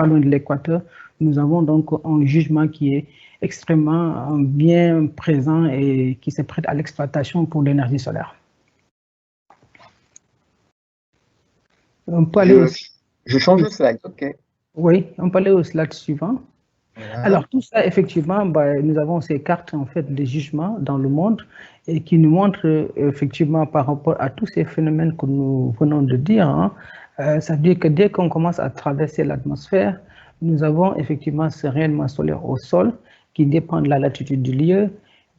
loin de l'équateur, nous avons donc un jugement qui est extrêmement bien présent et qui se prête à l'exploitation pour l'énergie solaire. On peut aller
je change de slide, ok.
Oui, on peut aller au slide suivant.
Voilà.
Alors, tout ça, effectivement, nous avons ces cartes en fait de jugement dans le monde et qui nous montrent effectivement par rapport à tous ces phénomènes que nous venons de dire, ça veut dire que dès qu'on commence à traverser l'atmosphère, nous avons effectivement ce rayonnement solaire au sol qui dépend de la latitude du lieu,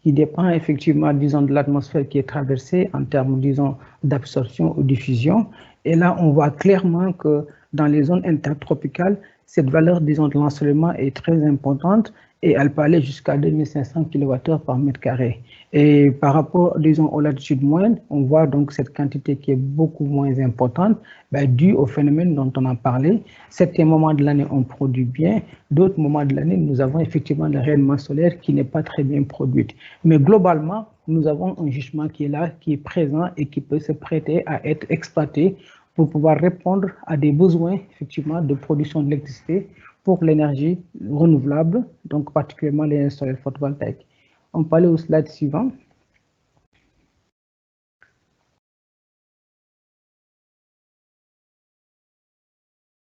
qui dépend effectivement, disons, de l'atmosphère qui est traversée en termes, disons, d'absorption ou diffusion. Et là, on voit clairement que dans les zones intertropicales, cette valeur, disons, de l'ensoleillement est très importante et elle peut aller jusqu'à 2500 kWh par mètre carré. Et par rapport, disons, aux latitudes moyennes, on voit donc cette quantité qui est beaucoup moins importante, due au phénomène dont on a parlé. Certains moments de l'année, on produit bien. D'autres moments de l'année, nous avons effectivement le rayonnement solaire qui n'est pas très bien produit. Mais globalement, nous avons un jugement qui est là, qui est présent et qui peut se prêter à être exploité pour pouvoir répondre à des besoins effectivement de production d'électricité pour l'énergie renouvelable, donc particulièrement les solaires photovoltaïques. On peut aller au slide suivant.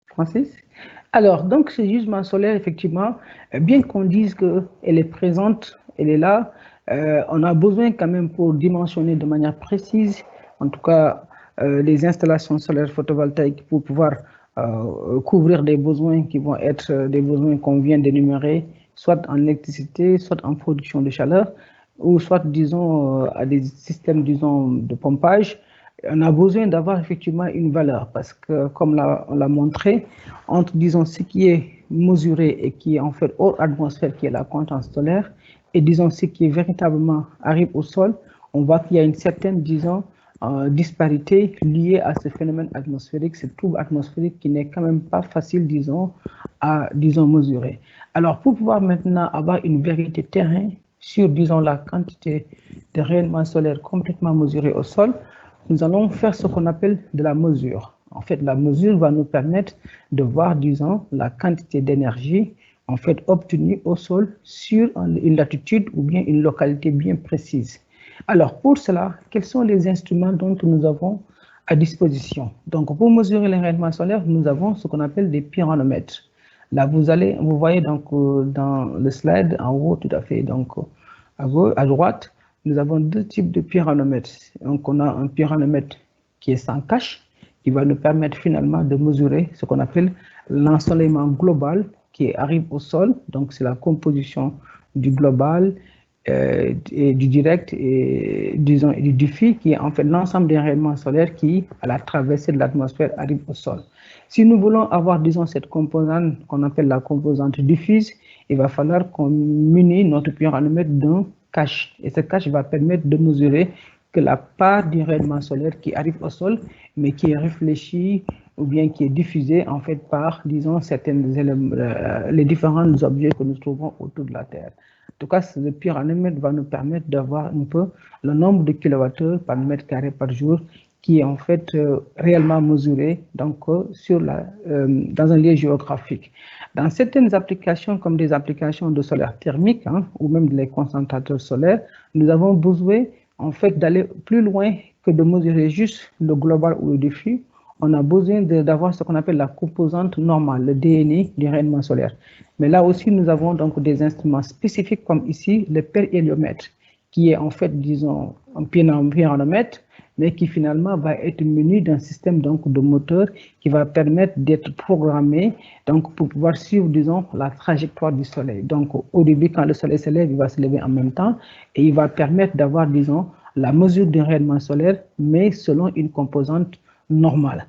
Francis? Alors, donc ce jugement solaire, effectivement, bien qu'on dise qu'elle est présente, elle est là, on a besoin quand même pour dimensionner de manière précise, en tout cas, les installations solaires photovoltaïques pour pouvoir couvrir des besoins qui vont être des besoins qu'on vient d'énumérer, soit en électricité, soit en production de chaleur, ou soit, disons, à des systèmes, disons, de pompage. On a besoin d'avoir effectivement une valeur parce que, comme on l'a montré, entre, disons, ce qui est mesuré et qui est en fait hors atmosphère, qui est la constante solaire, et, disons, ce qui véritablement arrive au sol, on voit qu'il y a une certaine, disons, disparité liée à ce phénomène atmosphérique, ce trouble atmosphérique qui n'est quand même pas facile, disons, à, disons, mesurer. Alors, pour pouvoir maintenant avoir une vérité terrain sur, disons, la quantité de rayonnement solaire complètement mesuré au sol, nous allons faire ce qu'on appelle de la mesure. En fait, la mesure va nous permettre de voir, disons, la quantité d'énergie en fait obtenue au sol sur une latitude ou bien une localité bien précise. Alors, pour cela, quels sont les instruments dont nous avons à disposition? Donc, pour mesurer les rayonnements solaires, nous avons ce qu'on appelle des pyronomètres. Là, vous voyez donc dans le slide en haut, tout à fait, donc à droite, nous avons deux types de pyronomètres. Donc, on a un pyronomètre qui est sans cache, qui va nous permettre finalement de mesurer ce qu'on appelle l'ensoleillement global qui arrive au sol. Donc, c'est la composition du global, et du direct et disons et du diffus qui est en fait l'ensemble des rayonnements solaires qui, à la traversée de l'atmosphère, arrivent au sol. Si nous voulons avoir, disons, cette composante qu'on appelle la composante diffuse, il va falloir qu'on munisse notre pyronomètre d'un cache. Et ce cache va permettre de mesurer que la part du rayonnement solaire qui arrive au sol, mais qui est réfléchi ou bien qui est diffusé en fait par, disons, les différents objets que nous trouvons autour de la Terre. En tout cas, le pyronomètre va nous permettre d'avoir un peu le nombre de kilowattheures par mètre carré par jour qui est en fait réellement mesuré donc, dans un lieu géographique. Dans certaines applications, comme des applications de solaire thermique ou même les concentrateurs solaires, nous avons besoin en fait d'aller plus loin que de mesurer juste le global ou le diffus. On a besoin d'avoir ce qu'on appelle la composante normale, le DNI du rayonnement solaire. Mais là aussi, nous avons donc des instruments spécifiques comme ici le périhéliomètre, qui est en fait, disons, un pyronomètre, mais qui finalement va être muni d'un système donc de moteur qui va permettre d'être programmé donc pour pouvoir suivre, disons, la trajectoire du soleil. Donc au début, quand le soleil se lève, il va se lever en même temps et il va permettre d'avoir, disons, la mesure du rayonnement solaire, mais selon une composante normale.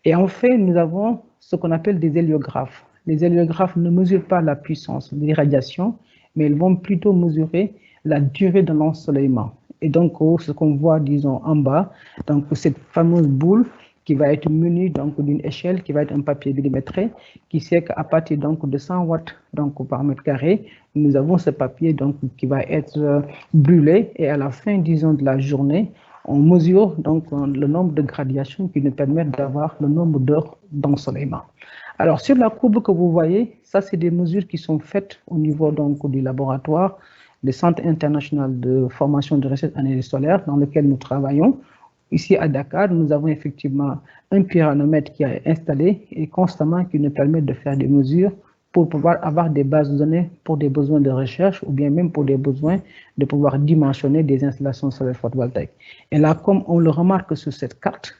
Et en fait, nous avons ce qu'on appelle des héliographes. Les héliographes ne mesurent pas la puissance des radiations, mais ils vont plutôt mesurer la durée de l'ensoleillement. Et donc, ce qu'on voit, disons, en bas, donc cette fameuse boule qui va être munie donc d'une échelle qui va être un papier millimétré, qui sait qu'à partir donc de 100 watts donc par mètre carré, nous avons ce papier donc qui va être brûlé et à la fin, disons, de la journée, on mesure donc le nombre de gradations qui nous permettent d'avoir le nombre d'heures d'ensoleillement. Alors, sur la courbe que vous voyez, ça, c'est des mesures qui sont faites au niveau donc du laboratoire, le Centre international de formation de recherche en énergie solaire dans lequel nous travaillons. Ici à Dakar, nous avons effectivement un pyranomètre qui est installé et constamment qui nous permet de faire des mesures pour pouvoir avoir des bases de données pour des besoins de recherche ou bien même pour des besoins de pouvoir dimensionner des installations solaires photovoltaïques. Et là, comme on le remarque sur cette carte,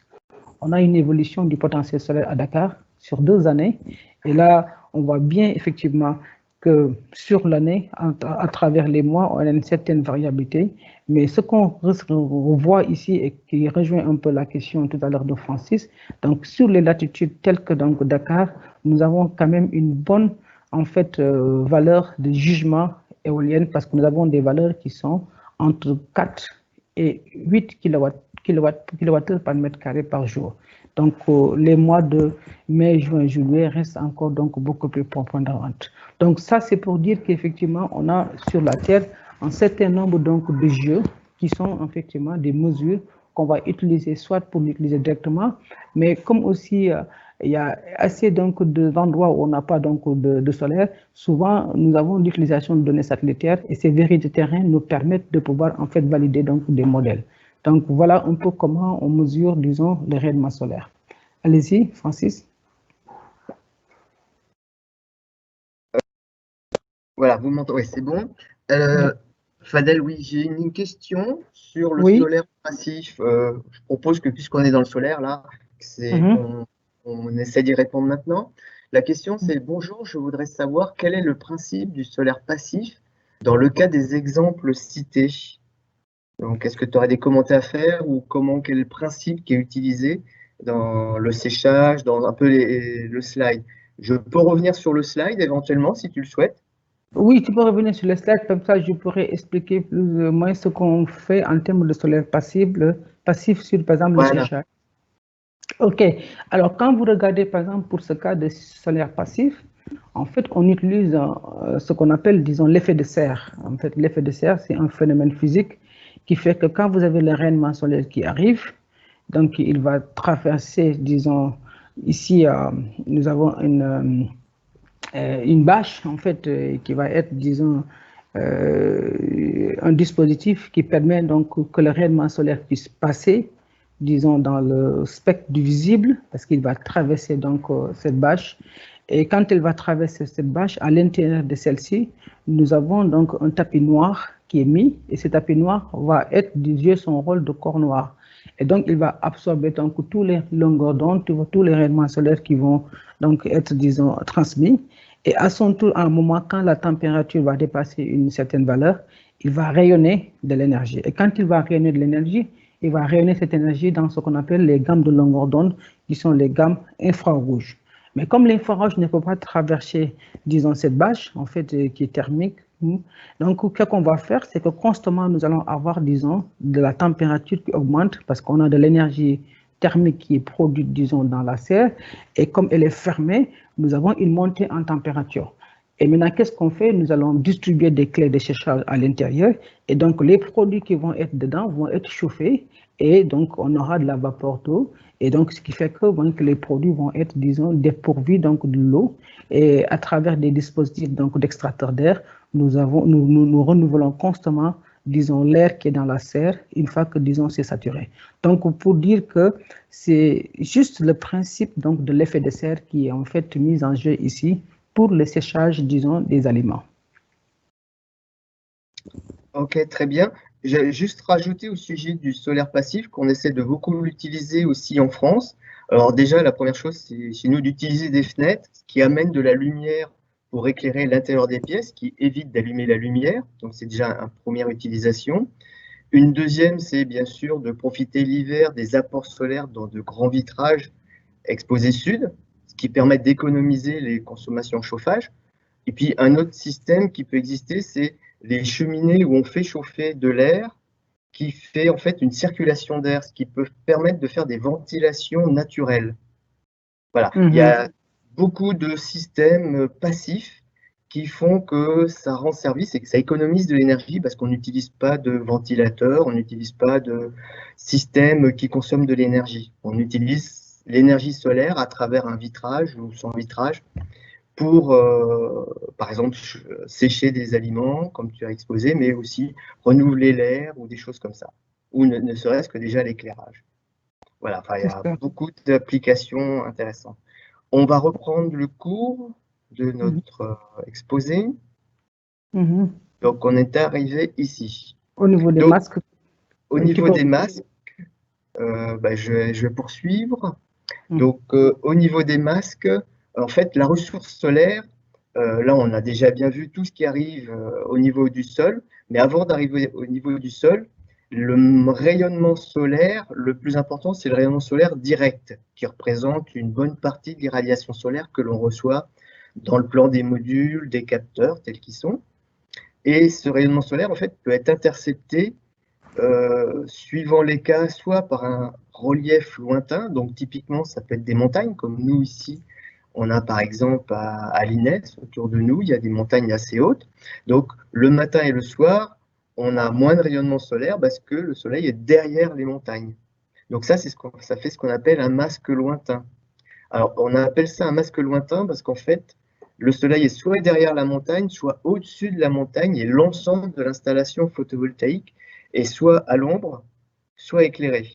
on a une évolution du potentiel solaire à Dakar sur 2 années. Et là, on voit bien effectivement que sur l'année, à travers les mois, on a une certaine variabilité. Mais ce qu'on revoit ici et qui rejoint un peu la question tout à l'heure de Francis, donc sur les latitudes telles que donc Dakar, nous avons quand même une bonne en fait valeur de jugement éolien parce que nous avons des valeurs qui sont entre 4 et 8 kWh par mètre carré par jour. Donc, les mois de mai, juin, juillet restent encore donc beaucoup plus prépondérantes. Donc, ça, c'est pour dire qu'effectivement, on a sur la Terre un certain nombre donc de jeux qui sont effectivement des mesures qu'on va utiliser soit pour l'utiliser directement, mais comme aussi il y a assez donc d'endroits où on n'a pas donc de solaire, souvent nous avons l'utilisation de données satellitaires et ces vérités de terrain nous permettent de pouvoir en fait valider donc des modèles. Donc voilà un peu comment on mesure, disons, le rayonnement solaire. Allez-y, Francis.
Voilà, vous m'entendez, c'est bon. Fadel, oui, j'ai une question sur le
Oui.
solaire passif. Je propose que puisqu'on est dans le solaire, là, on essaie d'y répondre maintenant. La question, c'est: bonjour, je voudrais savoir quel est le principe du solaire passif dans le cas des exemples cités. Donc, est-ce que tu aurais des commentaires à faire ou quel est le principe qui est utilisé dans le séchage, dans un peu le slide? Je peux revenir sur le slide éventuellement si tu le souhaites.
Oui, tu peux revenir sur le slide, comme ça je pourrais expliquer plus ou moins ce qu'on fait en termes de solaire passif sur, par exemple, le séchage. Ok, alors quand vous regardez par exemple pour ce cas de solaire passif, en fait on utilise ce qu'on appelle, disons, l'effet de serre. En fait, l'effet de serre, c'est un phénomène physique qui fait que quand vous avez le rayonnement solaire qui arrive, donc il va traverser, disons, ici nous avons une bâche en fait qui va être, disons, un dispositif qui permet donc que le rayonnement solaire puisse passer, disons, dans le spectre du visible, parce qu'il va traverser donc cette bâche. Et quand il va traverser cette bâche, à l'intérieur de celle-ci, nous avons donc un tapis noir qui est mis, et ce tapis noir va être, jouer son rôle de corps noir. Et donc, il va absorber donc tous les longueurs d'onde, tous les rayonnements solaires qui vont donc être, disons, transmis. Et à son tour, à un moment, quand la température va dépasser une certaine valeur, il va rayonner de l'énergie. Et quand il va rayonner de l'énergie, il va rayonner cette énergie dans ce qu'on appelle les gammes de longueur d'onde, qui sont les gammes infrarouges. Mais comme l'infrarouge ne peut pas traverser, disons, cette bâche, en fait, qui est thermique, donc, ce qu'on va faire, c'est que constamment, nous allons avoir, disons, de la température qui augmente parce qu'on a de l'énergie thermique qui est produite, disons, dans la serre. Et comme elle est fermée, nous avons une montée en température. Et maintenant, qu'est-ce qu'on fait? Nous allons distribuer des clés de séchage à l'intérieur. Et donc, les produits qui vont être dedans vont être chauffés. Et donc, on aura de la vapeur d'eau. Et donc, ce qui fait que les produits vont être, disons, dépourvus donc, de l'eau. Et à travers des dispositifs d'extracteurs d'air, nous renouvelons constamment, disons, l'air qui est dans la serre une fois que, disons, c'est saturé. Donc, pour dire que c'est juste le principe donc, de l'effet de serre qui est en fait mis en jeu ici pour le séchage, disons, des aliments.
Ok, très bien. j'ai juste rajouté au sujet du solaire passif qu'on essaie de beaucoup l'utiliser aussi en France. Alors déjà, la première chose, c'est chez nous d'utiliser des fenêtres qui amènent de la lumière pour éclairer l'intérieur des pièces, qui évite d'allumer la lumière. Donc c'est déjà une première utilisation. Une deuxième, c'est bien sûr de profiter l'hiver des apports solaires dans de grands vitrages exposés sud, ce qui permet d'économiser les consommations en chauffage. Et puis un autre système qui peut exister, c'est les cheminées où on fait chauffer de l'air qui fait en fait une circulation d'air, ce qui peut permettre de faire des ventilations naturelles. Voilà, il y a beaucoup de systèmes passifs qui font que ça rend service et que ça économise de l'énergie parce qu'on n'utilise pas de ventilateur, on n'utilise pas de système qui consomme de l'énergie. On utilise l'énergie solaire à travers un vitrage ou sans vitrage pour, par exemple, sécher des aliments, comme tu as exposé, mais aussi renouveler l'air ou des choses comme ça, ou ne serait-ce que déjà l'éclairage. Voilà, enfin, il y a beaucoup d'applications intéressantes. On va reprendre le cours de notre exposé. Donc, on est arrivé ici.
Au niveau des masques.
Au niveau des masques, je vais poursuivre. Donc, au niveau des masques, en fait, la ressource solaire, là, on a déjà bien vu tout ce qui arrive au niveau du sol, mais avant d'arriver au niveau du sol, le rayonnement solaire, le plus important, c'est le rayonnement solaire direct, qui représente une bonne partie de l'irradiation solaire que l'on reçoit dans le plan des modules, des capteurs tels qu'ils sont. Et ce rayonnement solaire, en fait, peut être intercepté suivant les cas, soit par un relief lointain, donc typiquement, ça peut être des montagnes, comme nous ici, on a par exemple à l'Inès, autour de nous, il y a des montagnes assez hautes. Donc, le matin et le soir, on a moins de rayonnement solaire parce que le soleil est derrière les montagnes. Donc ça fait ce qu'on appelle un masque lointain. Alors, on appelle ça un masque lointain parce qu'en fait, le soleil est soit derrière la montagne, soit au-dessus de la montagne, et l'ensemble de l'installation photovoltaïque est soit à l'ombre, soit éclairé.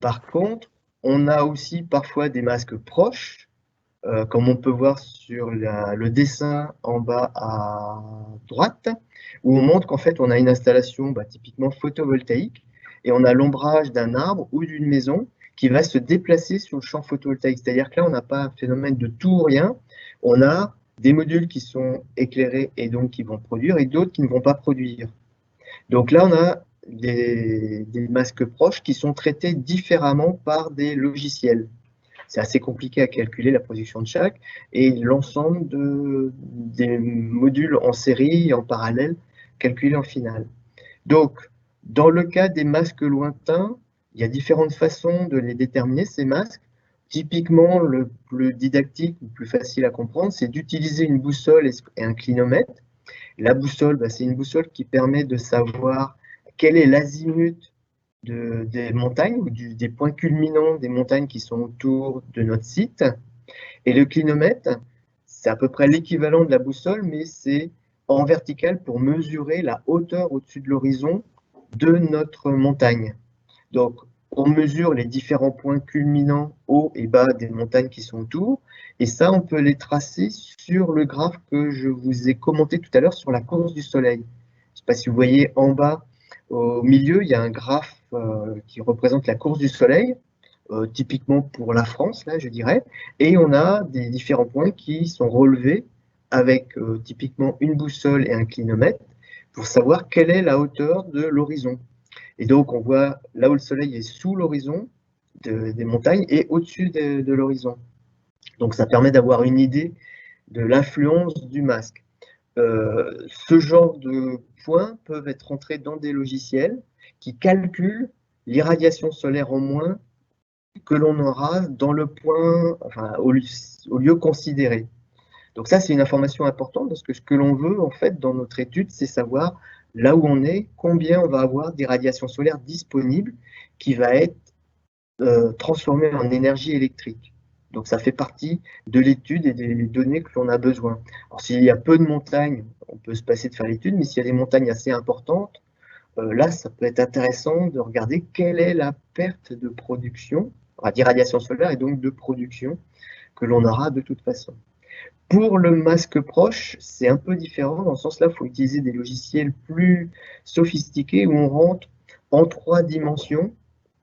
Par contre, on a aussi parfois des masques proches, comme on peut voir sur le dessin en bas à droite, où on montre qu'en fait, on a une installation typiquement photovoltaïque, et on a l'ombrage d'un arbre ou d'une maison qui va se déplacer sur le champ photovoltaïque. C'est-à-dire que là, on n'a pas un phénomène de tout ou rien, on a des modules qui sont éclairés et donc qui vont produire, et d'autres qui ne vont pas produire. Donc là, on a des masques proches qui sont traités différemment par des logiciels. C'est assez compliqué à calculer la production de chaque, et l'ensemble des modules en série et en parallèle calculés en finale. Donc, dans le cas des masques lointains, il y a différentes façons de les déterminer, ces masques. Typiquement, le plus didactique, le plus facile à comprendre, c'est d'utiliser une boussole et un clinomètre. La boussole, c'est une boussole qui permet de savoir quel est l'azimut des montagnes ou des points culminants des montagnes qui sont autour de notre site. Et le clinomètre, c'est à peu près l'équivalent de la boussole, mais c'est en vertical pour mesurer la hauteur au-dessus de l'horizon de notre montagne. Donc, on mesure les différents points culminants haut et bas des montagnes qui sont autour, et ça, on peut les tracer sur le graphe que je vous ai commenté tout à l'heure sur la course du soleil. Je ne sais pas si vous voyez en bas, au milieu, il y a un graphe qui représente la course du soleil, typiquement pour la France, là, je dirais, et on a des différents points qui sont relevés avec typiquement une boussole et un clinomètre pour savoir quelle est la hauteur de l'horizon. Et donc, on voit là où le soleil est sous l'horizon des montagnes et au-dessus de l'horizon. Donc, ça permet d'avoir une idée de l'influence du masque. Ce genre de points peuvent être entrés dans des logiciels qui calculent l'irradiation solaire en moins que l'on aura dans le point, enfin, au lieu considéré. Donc ça, c'est une information importante parce que ce que l'on veut, en fait, dans notre étude, c'est savoir là où on est, combien on va avoir d'irradiation solaire disponible qui va être transformée en énergie électrique. Donc ça fait partie de l'étude et des données que l'on a besoin. Alors s'il y a peu de montagnes, on peut se passer de faire l'étude, mais s'il y a des montagnes assez importantes, là, ça peut être intéressant de regarder quelle est la perte de production, d'irradiation solaire et donc de production que l'on aura de toute façon. Pour le masque proche, c'est un peu différent. Dans ce sens-là, il faut utiliser des logiciels plus sophistiqués où on rentre en 3 dimensions,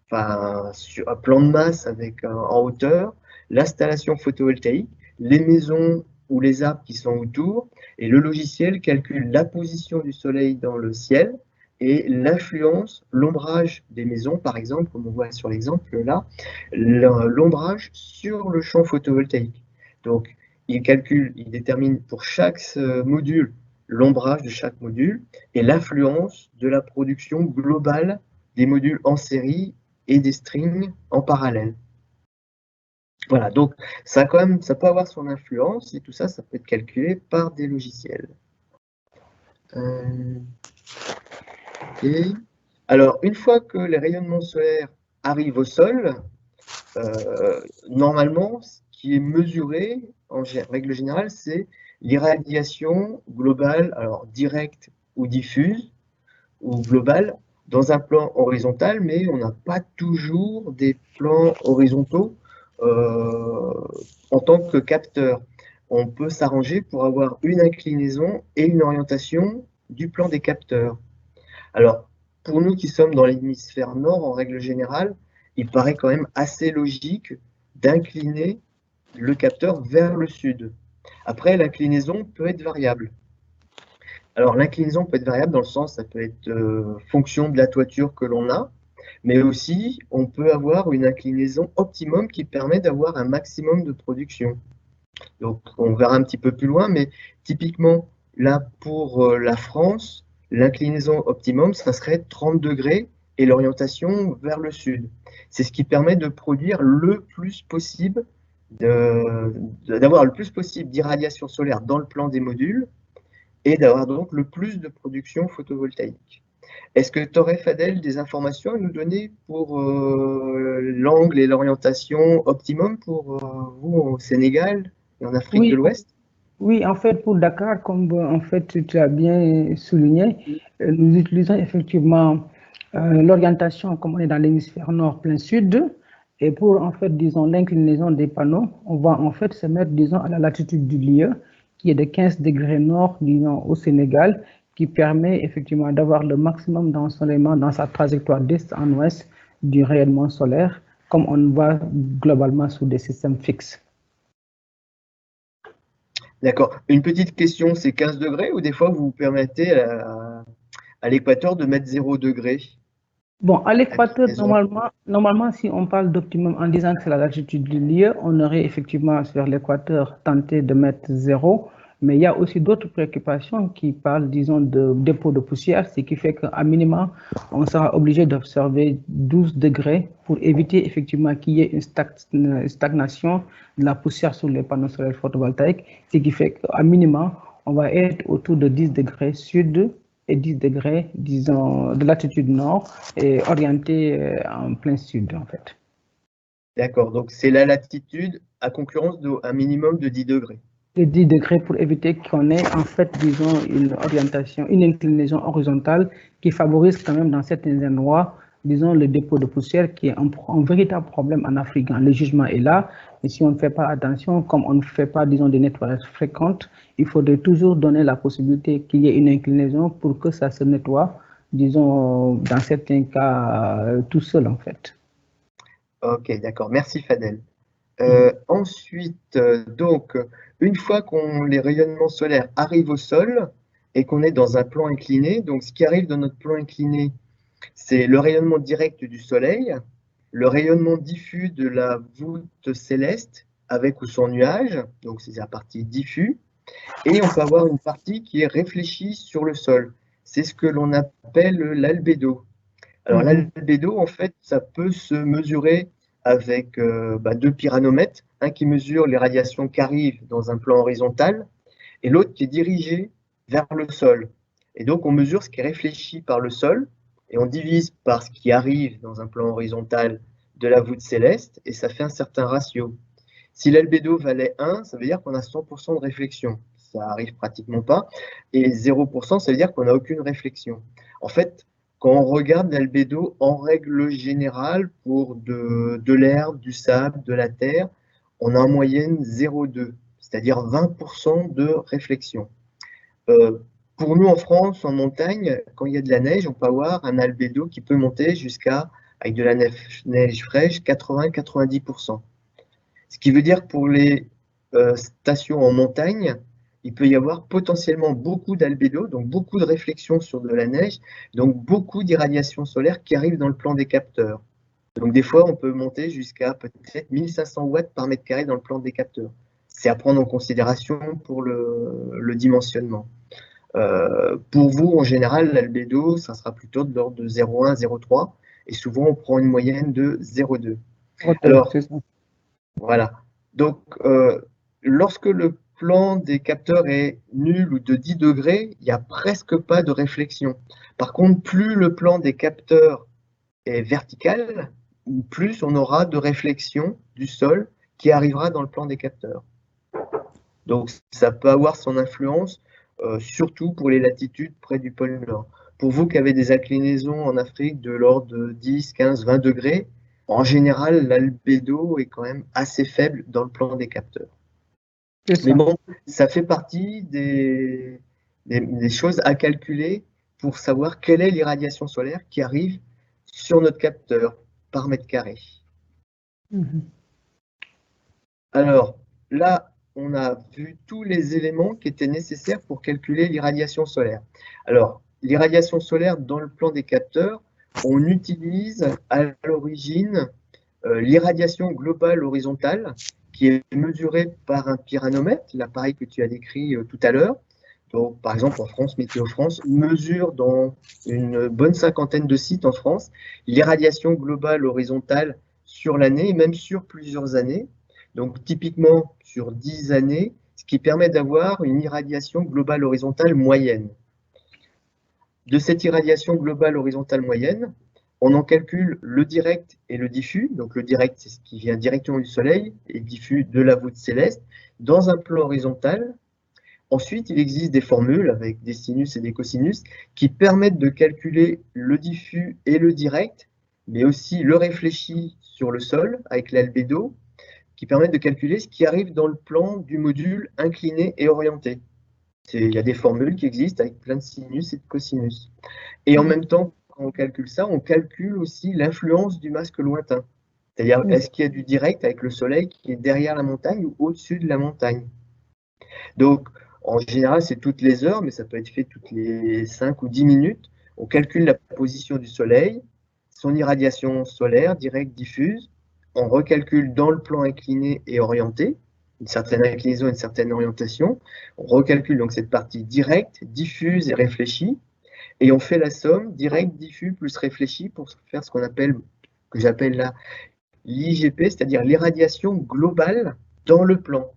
enfin, sur un plan de masse avec en hauteur, l'installation photovoltaïque, les maisons ou les arbres qui sont autour, et le logiciel calcule la position du soleil dans le ciel et l'influence, l'ombrage des maisons, par exemple, comme on voit sur l'exemple là, l'ombrage sur le champ photovoltaïque. Donc, il calcule, il détermine pour chaque module l'ombrage de chaque module et l'influence de la production globale des modules en série et des strings en parallèle. Voilà, donc ça, quand même, ça peut avoir son influence et tout ça, ça peut être calculé par des logiciels. Et alors, une fois que les rayonnements solaires arrivent au sol, normalement, ce qui est mesuré en règle générale, c'est l'irradiation globale, alors directe ou diffuse, ou globale, dans un plan horizontal, mais on n'a pas toujours des plans horizontaux en tant que capteur. On peut s'arranger pour avoir une inclinaison et une orientation du plan des capteurs. Alors, pour nous qui sommes dans l'hémisphère nord, en règle générale, il paraît quand même assez logique d'incliner le capteur vers le sud. Après, l'inclinaison peut être variable. Alors, l'inclinaison peut être variable dans le sens, ça peut être fonction de la toiture que l'on a, mais aussi, on peut avoir une inclinaison optimum qui permet d'avoir un maximum de production. Donc, on verra un petit peu plus loin, mais typiquement, là, pour la France, l'inclinaison optimum, ça serait 30 degrés et l'orientation vers le sud. C'est ce qui permet de produire le plus possible, d'avoir le plus possible d'irradiation solaire dans le plan des modules et d'avoir donc le plus de production photovoltaïque. Est-ce que tu aurais, Fadel, des informations à nous donner pour l'angle et l'orientation optimum pour vous au Sénégal et en Afrique de l'Ouest?
Oui, en fait, pour Dakar, comme en fait tu as bien souligné, nous utilisons effectivement l'orientation, comme on est dans l'hémisphère nord plein sud, et pour en fait, disons, l'inclinaison des panneaux, on va en fait se mettre, disons, à la latitude du lieu, qui est de 15 degrés nord, disons, au Sénégal, qui permet effectivement d'avoir le maximum d'ensoleillement dans sa trajectoire d'est en ouest du rayonnement solaire, comme on voit globalement sous des systèmes fixes.
D'accord. Une petite question, c'est 15 degrés ou des fois vous vous permettez à l'équateur de mettre 0 degré?
Bon, à l'équateur, normalement, si on parle d'optimum en disant que c'est la latitude du lieu, on aurait effectivement sur l'équateur tenté de mettre 0, mais il y a aussi d'autres préoccupations qui parlent, disons, de dépôt de poussière, ce qui fait qu'à minimum, on sera obligé d'observer 12 degrés pour éviter effectivement qu'il y ait une stagnation de la poussière sur les panneaux solaires photovoltaïques, ce qui fait qu'à minimum, on va être autour de 10 degrés sud et 10 degrés, disons, de latitude nord et orienté en plein sud, en fait.
D'accord, donc c'est la latitude à concurrence d'un minimum de 10 degrés.
De 10 degrés pour éviter qu'on ait, en fait, disons, une orientation, une inclinaison horizontale qui favorise quand même dans certains endroits, disons, le dépôt de poussière qui est un véritable problème en Afrique. Le jugement est là, et si on ne fait pas attention, comme on ne fait pas, disons, des nettoyages fréquents, il faudrait toujours donner la possibilité qu'il y ait une inclinaison pour que ça se nettoie, disons, dans certains cas, tout seul, en fait.
Ok, d'accord. Merci, Fadel. Ensuite, donc, une fois que les rayonnements solaires arrivent au sol et qu'on est dans un plan incliné, donc ce qui arrive dans notre plan incliné, c'est le rayonnement direct du soleil, le rayonnement diffus de la voûte céleste avec ou sans nuage, donc c'est la partie diffus, et on peut avoir une partie qui est réfléchie sur le sol. C'est ce que l'on appelle l'albédo. Alors l'albédo, en fait, ça peut se mesurer avec 2 pyranomètres, un qui mesure les radiations qui arrivent dans un plan horizontal et l'autre qui est dirigé vers le sol. Et donc on mesure ce qui est réfléchi par le sol et on divise par ce qui arrive dans un plan horizontal de la voûte céleste et ça fait un certain ratio. Si l'albédo valait 1, ça veut dire qu'on a 100% de réflexion. Ça arrive pratiquement pas. Et 0%, ça veut dire qu'on n'a aucune réflexion. En fait, quand on regarde l'albédo en règle générale pour de l'herbe, du sable, de la terre, on a en moyenne 0,2. c'est-à-dire 20% de réflexion. Pour nous, en France, en montagne, quand il y a de la neige, on peut avoir un albédo qui peut monter jusqu'à, avec de la neige fraîche, 80-90%. Ce qui veut dire que pour les stations en montagne, il peut y avoir potentiellement beaucoup d'albédo, donc beaucoup de réflexion sur de la neige, donc beaucoup d'irradiation solaire qui arrive dans le plan des capteurs. Donc des fois, on peut monter jusqu'à peut-être 1500 watts par mètre carré dans le plan des capteurs. C'est à prendre en considération pour le dimensionnement. Pour vous, en général, l'albédo, ça sera plutôt de l'ordre de 0,1, 0,3, et souvent on prend une moyenne de 0,2. Alors, voilà. Donc, lorsque le plan des capteurs est nul ou de 10 degrés, il n'y a presque pas de réflexion. Par contre, plus le plan des capteurs est vertical, plus on aura de réflexion du sol qui arrivera dans le plan des capteurs. Donc, ça peut avoir son influence, surtout pour les latitudes près du pôle Nord. Pour vous qui avez des inclinaisons en Afrique de l'ordre de 10, 15, 20 degrés, en général, l'albédo est quand même assez faible dans le plan des capteurs. Mais bon, ça fait partie des choses à calculer pour savoir quelle est l'irradiation solaire qui arrive sur notre capteur par mètre carré. Alors, là, on a vu tous les éléments qui étaient nécessaires pour calculer l'irradiation solaire. Alors, l'irradiation solaire dans le plan des capteurs, on utilise à l'origine l'irradiation globale horizontale qui est mesurée par un pyranomètre, l'appareil que tu as décrit tout à l'heure. Donc, par exemple, en France, Météo France mesure dans une bonne cinquantaine de sites en France l'irradiation globale horizontale sur l'année et même sur plusieurs années. Donc, typiquement sur 10 années, ce qui permet d'avoir une irradiation globale horizontale moyenne. De cette irradiation globale horizontale moyenne, on en calcule le direct et le diffus. Donc, le direct, c'est ce qui vient directement du Soleil, et le diffus de la voûte céleste, dans un plan horizontal. Ensuite, il existe des formules avec des sinus et des cosinus qui permettent de calculer le diffus et le direct, mais aussi le réfléchi sur le sol avec l'albédo, qui permettent de calculer ce qui arrive dans le plan du module incliné et orienté. Il y a des formules qui existent avec plein de sinus et de cosinus. Et en même temps, quand on calcule ça, on calcule aussi l'influence du masque lointain. C'est-à-dire, est-ce qu'il y a du direct avec le Soleil qui est derrière la montagne ou au-dessus de la montagne? Donc, en général, c'est toutes les heures, mais ça peut être fait toutes les 5 ou 10 minutes. On calcule la position du Soleil, son irradiation solaire, directe, diffuse. On recalcule dans le plan incliné et orienté, une certaine inclinaison, une certaine orientation. On recalcule donc cette partie directe, diffuse et réfléchie. Et on fait la somme direct, diffus plus réfléchi pour faire ce qu'on appelle, que j'appelle là l'IGP, c'est-à-dire l'irradiation globale dans le plan.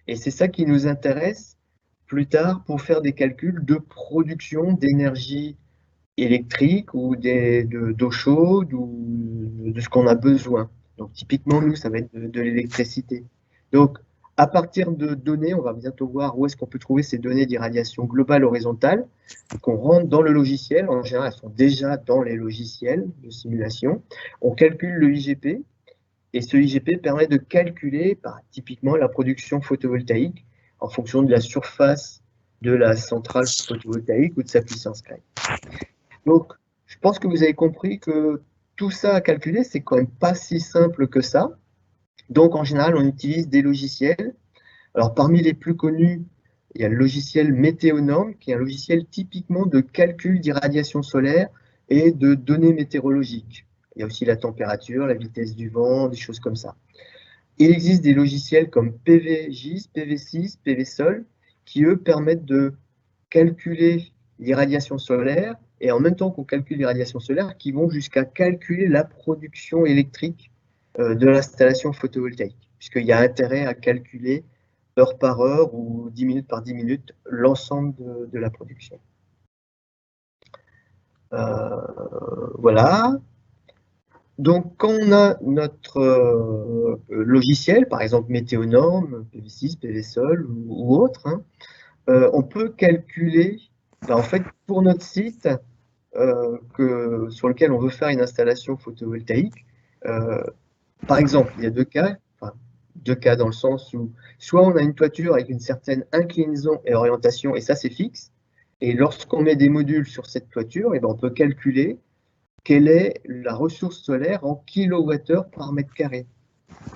Et c'est ça qui nous intéresse plus tard pour faire des calculs de production d'énergie électrique ou d'eau chaude ou de ce qu'on a besoin. Donc typiquement, nous, ça va être de l'électricité. Donc, à partir de données, on va bientôt voir où est-ce qu'on peut trouver ces données d'irradiation globale horizontale qu'on rentre dans le logiciel. En général, elles sont déjà dans les logiciels de simulation. On calcule le IGP et ce IGP permet de calculer typiquement la production photovoltaïque en fonction de la surface de la centrale photovoltaïque ou de sa puissance crête. Donc, je pense que vous avez compris que tout ça à calculer, c'est quand même pas si simple que ça. Donc, en général, on utilise des logiciels. Alors, parmi les plus connus, il y a le logiciel Météonorme, qui est un logiciel typiquement de calcul d'irradiation solaire et de données météorologiques. Il y a aussi la température, la vitesse du vent, des choses comme ça. Il existe des logiciels comme PVGIS, PV6, PVSOL, qui, eux, permettent de calculer l'irradiation solaire et en même temps qu'on calcule l'irradiation solaire, qui vont jusqu'à calculer la production électrique de l'installation photovoltaïque, puisqu'il y a intérêt à calculer heure par heure ou 10 minutes par 10 minutes l'ensemble de la production. Voilà. Donc, quand on a notre logiciel, par exemple Météonorme, PV6, PVSOL ou autre, hein, on peut calculer, en fait, pour notre site sur lequel on veut faire une installation photovoltaïque, par exemple, il y a deux cas. Enfin, deux cas dans le sens où soit on a une toiture avec une certaine inclinaison et orientation, et ça c'est fixe, et lorsqu'on met des modules sur cette toiture, eh ben, on peut calculer quelle est la ressource solaire en kilowattheure par mètre carré.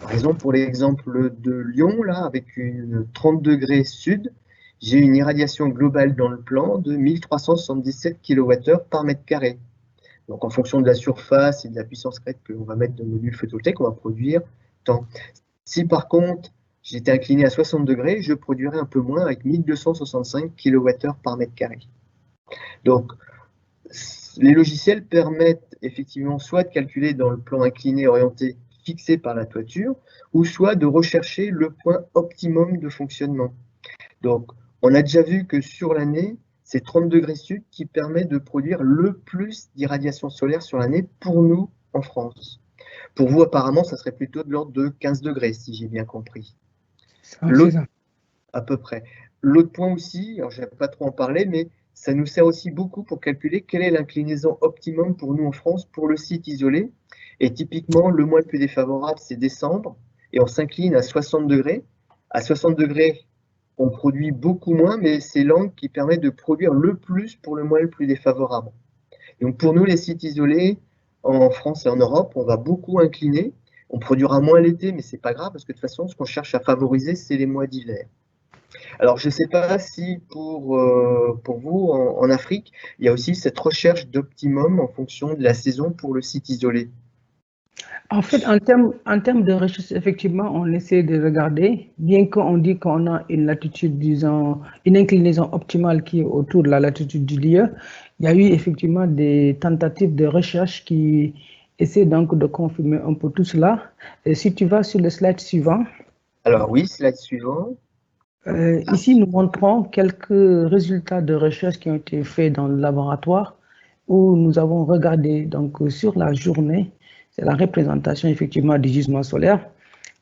Par exemple, pour l'exemple de Lyon, là, avec une 30 degrés sud, j'ai une irradiation globale dans le plan de 1377 kWh par mètre carré. Donc, en fonction de la surface et de la puissance crête que l'on va mettre de modules photovoltaïques, on va produire tant. Si par contre, j'étais incliné à 60 degrés, je produirais un peu moins avec 1265 kWh par mètre carré. Donc, les logiciels permettent effectivement soit de calculer dans le plan incliné orienté fixé par la toiture, ou soit de rechercher le point optimum de fonctionnement. Donc, on a déjà vu que sur l'année, c'est 30 degrés sud qui permet de produire le plus d'irradiation solaire sur l'année pour nous en France. Pour vous, apparemment, ça serait plutôt de l'ordre de 15 degrés, si j'ai bien compris. L'autre, à peu près. L'autre point aussi, alors je ne vais pas trop en parler, mais ça nous sert aussi beaucoup pour calculer quelle est l'inclinaison optimum pour nous en France pour le site isolé. Et typiquement, le mois le plus défavorable, c'est décembre, et on s'incline à 60 degrés. À 60 degrés, on produit beaucoup moins, mais c'est l'angle qui permet de produire le plus pour le mois le plus défavorable. Donc pour nous, les sites isolés, en France et en Europe, on va beaucoup incliner. On produira moins l'été, mais ce n'est pas grave, parce que de toute façon, ce qu'on cherche à favoriser, c'est les mois d'hiver. Alors, je ne sais pas si pour vous, en Afrique, il y a aussi cette recherche d'optimum en fonction de la saison pour le site isolé.
En fait, en termes de recherche, effectivement, on essaie de regarder, bien qu'on dit qu'on a une latitude, disons, une inclinaison optimale qui est autour de la latitude du lieu, il y a eu effectivement des tentatives de recherche qui essaient donc de confirmer un peu tout cela. Et si tu vas sur le slide suivant.
Alors oui, slide suivant.
Ici, nous montrons quelques résultats de recherche qui ont été faits dans le laboratoire où nous avons regardé donc sur la journée. C'est la représentation effectivement des gisements solaires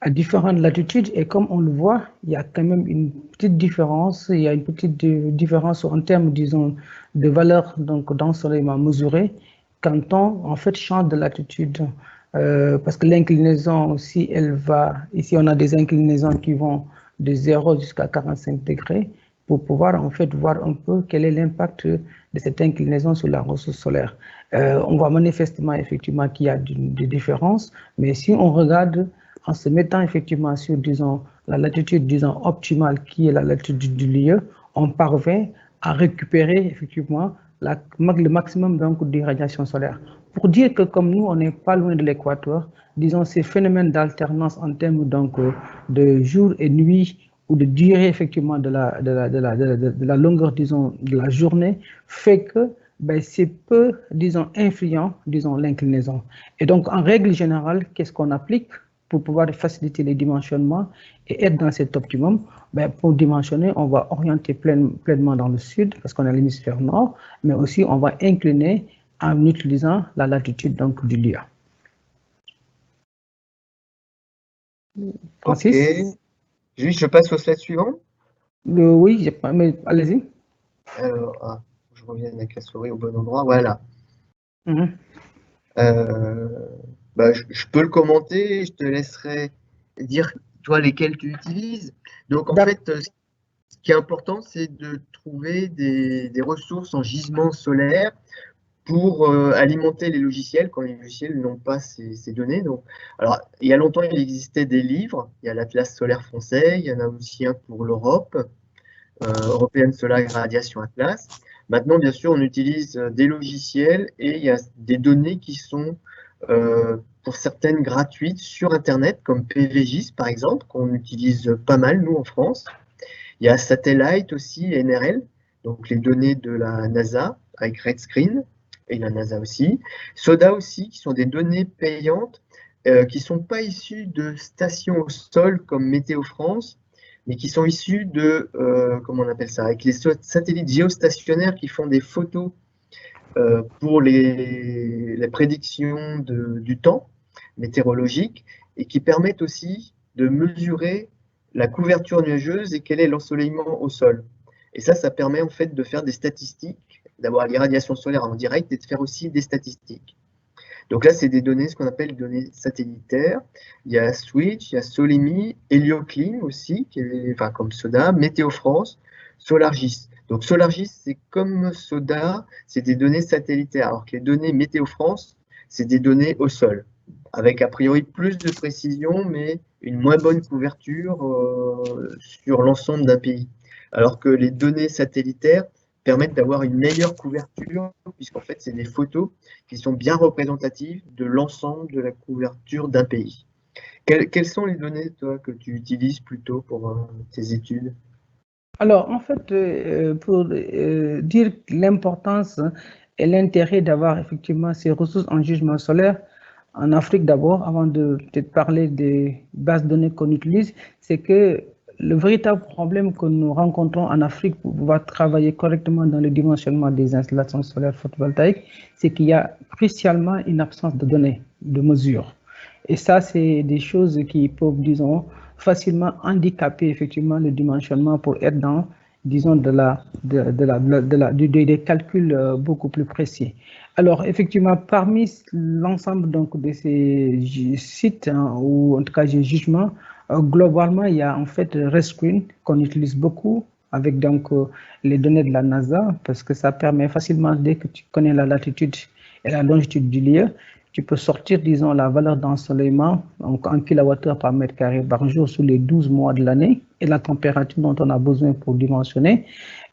à différentes latitudes et comme on le voit, il y a quand même une petite différence. Il y a une petite différence en termes, disons, de valeur donc d'ensoleillement mesuré quand on en fait change de latitude. Parce que l'inclinaison aussi, elle va. Ici, on a des inclinaisons qui vont de 0 jusqu'à 45 degrés pour pouvoir en fait voir un peu quel est l'impact de cette inclinaison sur la ressource solaire. On voit manifestement effectivement qu'il y a des différences, mais si on regarde en se mettant effectivement sur, disons, la latitude, disons, optimale qui est la latitude du lieu, on parvient à récupérer effectivement le maximum donc d'irradiation solaire. Pour dire que comme nous, on n'est pas loin de l'équateur, disons, ces phénomènes d'alternance en termes donc de jour et nuit ou de durée effectivement de la longueur, disons, de la journée, fait que c'est peu, disons, influent, disons, l'inclinaison. Et donc, en règle générale, qu'est-ce qu'on applique pour pouvoir faciliter les dimensionnements et être dans cet optimum? Pour dimensionner, on va orienter pleinement dans le sud parce qu'on a l'hémisphère nord, mais aussi on va incliner en utilisant la latitude donc, du lieu.
Francis? Ok. Juste, je passe au slide suivant.
Oui, mais allez-y.
Alors, je reviens avec la souris au bon endroit. Voilà. Je peux le commenter. Je te laisserai dire toi lesquels tu utilises. Donc, en fait, ce qui est important, c'est de trouver des ressources en gisement solaire pour alimenter les logiciels quand les logiciels n'ont pas ces données. Donc, alors, il y a longtemps, il existait des livres. Il y a l'Atlas solaire français, il y en a aussi un pour l'Europe, European Solar Radiation Atlas. Maintenant, bien sûr, on utilise des logiciels et il y a des données qui sont, pour certaines, gratuites sur Internet, comme PVGIS, par exemple, qu'on utilise pas mal, nous, en France. Il y a Satellite aussi, NRL, donc les données de la NASA, avec RedScreen, et la NASA aussi. SODA aussi, qui sont des données payantes, qui ne sont pas issues de stations au sol comme Météo France, mais qui sont issues de, comment on appelle ça, avec les satellites géostationnaires qui font des photos pour les prédictions du temps météorologique et qui permettent aussi de mesurer la couverture nuageuse et quel est l'ensoleillement au sol. Et ça permet en fait de faire des statistiques, d'avoir l'irradiation solaire en direct et de faire aussi des statistiques. Donc là, c'est des données, ce qu'on appelle des données satellitaires. Il y a Switch, il y a Solimi, Helioclim aussi, enfin, comme Soda, Météo France, SolarGIS. Donc SolarGIS, c'est comme Soda, c'est des données satellitaires, alors que les données Météo France, c'est des données au sol, avec a priori plus de précision, mais une moins bonne couverture sur l'ensemble d'un pays. Alors que les données satellitaires permettent d'avoir une meilleure couverture, puisqu'en fait, c'est des photos qui sont bien représentatives de l'ensemble de la couverture d'un pays. Quelles sont les données, toi, que tu utilises plutôt pour tes études?
Alors, en fait, pour dire l'importance et l'intérêt d'avoir effectivement ces ressources en jugement solaire, en Afrique d'abord, avant de peut-être parler des bases de données qu'on utilise, c'est que le véritable problème que nous rencontrons en Afrique pour pouvoir travailler correctement dans le dimensionnement des installations solaires photovoltaïques, c'est qu'il y a crucialement une absence de données, de mesures. Et ça, c'est des choses qui peuvent, disons, facilement handicaper effectivement le dimensionnement pour être dans, disons, des calculs beaucoup plus précis. Alors, effectivement, parmi l'ensemble donc de ces sites, hein, ou en tout cas des jugements, globalement, il y a en fait Rescreen qu'on utilise beaucoup avec donc les données de la NASA, parce que ça permet facilement, dès que tu connais la latitude et la longitude du lieu, tu peux sortir, disons, la valeur d'ensoleillement, donc en kWh par mètre carré par jour sur les 12 mois de l'année et la température dont on a besoin pour dimensionner.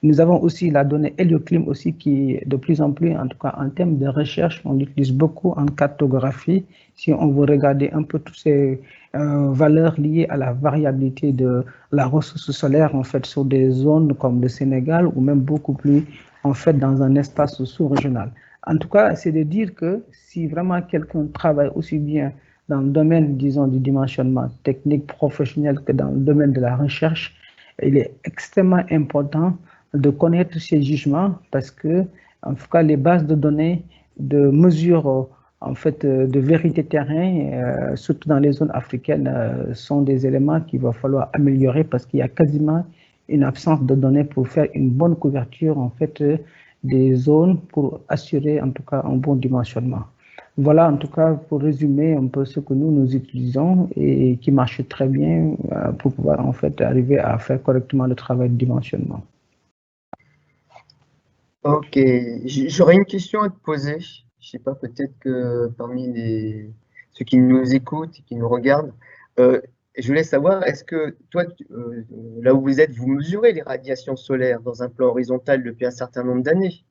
Nous avons aussi la donnée Helioclim aussi qui, de plus en plus, en tout cas en termes de recherche, on l'utilise beaucoup en cartographie. Si on veut regarder un peu toutes ces valeurs liées à la variabilité de la ressource solaire, en fait, sur des zones comme le Sénégal ou même beaucoup plus, en fait, dans un espace sous-régional. En tout cas, c'est de dire que si vraiment quelqu'un travaille aussi bien dans le domaine, disons, du dimensionnement technique professionnel que dans le domaine de la recherche, il est extrêmement important de connaître ces jugements parce que, en tout cas, les bases de données de mesure en fait, de vérité terrain, surtout dans les zones africaines, sont des éléments qu'il va falloir améliorer parce qu'il y a quasiment une absence de données pour faire une bonne couverture, en fait, des zones pour assurer en tout cas un bon dimensionnement. Voilà en tout cas pour résumer un peu ce que nous utilisons et qui marche très bien pour pouvoir en fait arriver à faire correctement le travail de dimensionnement.
Ok, j'aurais une question à te poser. Je ne sais pas, peut-être que parmi ceux qui nous écoutent et qui nous regardent, je voulais savoir, est-ce que toi, là où vous êtes, vous mesurez les radiations solaires dans un plan horizontal depuis un certain nombre d'années?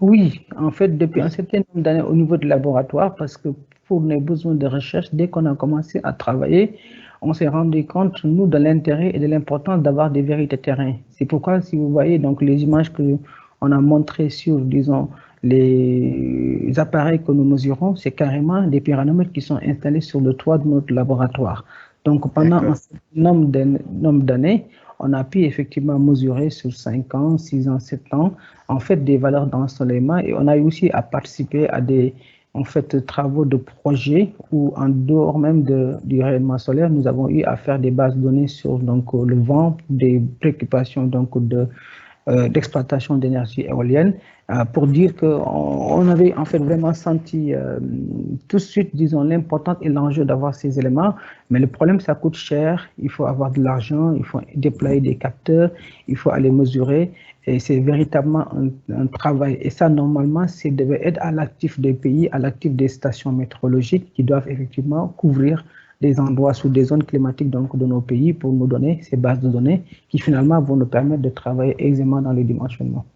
Oui, en fait, depuis un certain nombre d'années au niveau du laboratoire, parce que pour nos besoins de recherche, dès qu'on a commencé à travailler, on s'est rendu compte, nous, de l'intérêt et de l'importance d'avoir des vérités terrain. C'est pourquoi, si vous voyez donc les images qu'on a montrées sur, disons, les appareils que nous mesurons, c'est carrément des pyranomètres qui sont installés sur le toit de notre laboratoire. Donc, pendant un certain nombre d'années, on a pu effectivement mesurer sur 5 ans, 6 ans, 7 ans, en fait, des valeurs d'ensoleillement et on a eu aussi à participer à des en fait, travaux de projet où, en dehors même du rayonnement solaire, nous avons eu à faire des bases de données sur donc, le vent, des préoccupations donc, d'exploitation d'énergie éolienne, pour dire qu'on avait en fait vraiment senti tout de suite, disons, l'importance et l'enjeu d'avoir ces éléments. Mais le problème, ça coûte cher, il faut avoir de l'argent, il faut déployer des capteurs, il faut aller mesurer. Et c'est véritablement un travail. Et ça, normalement, c'est devait être à l'actif des pays, à l'actif des stations météorologiques qui doivent effectivement couvrir des endroits sous des zones climatiques donc, de nos pays pour nous donner ces bases de données qui finalement vont nous permettre de travailler aisément dans les dimensionnements.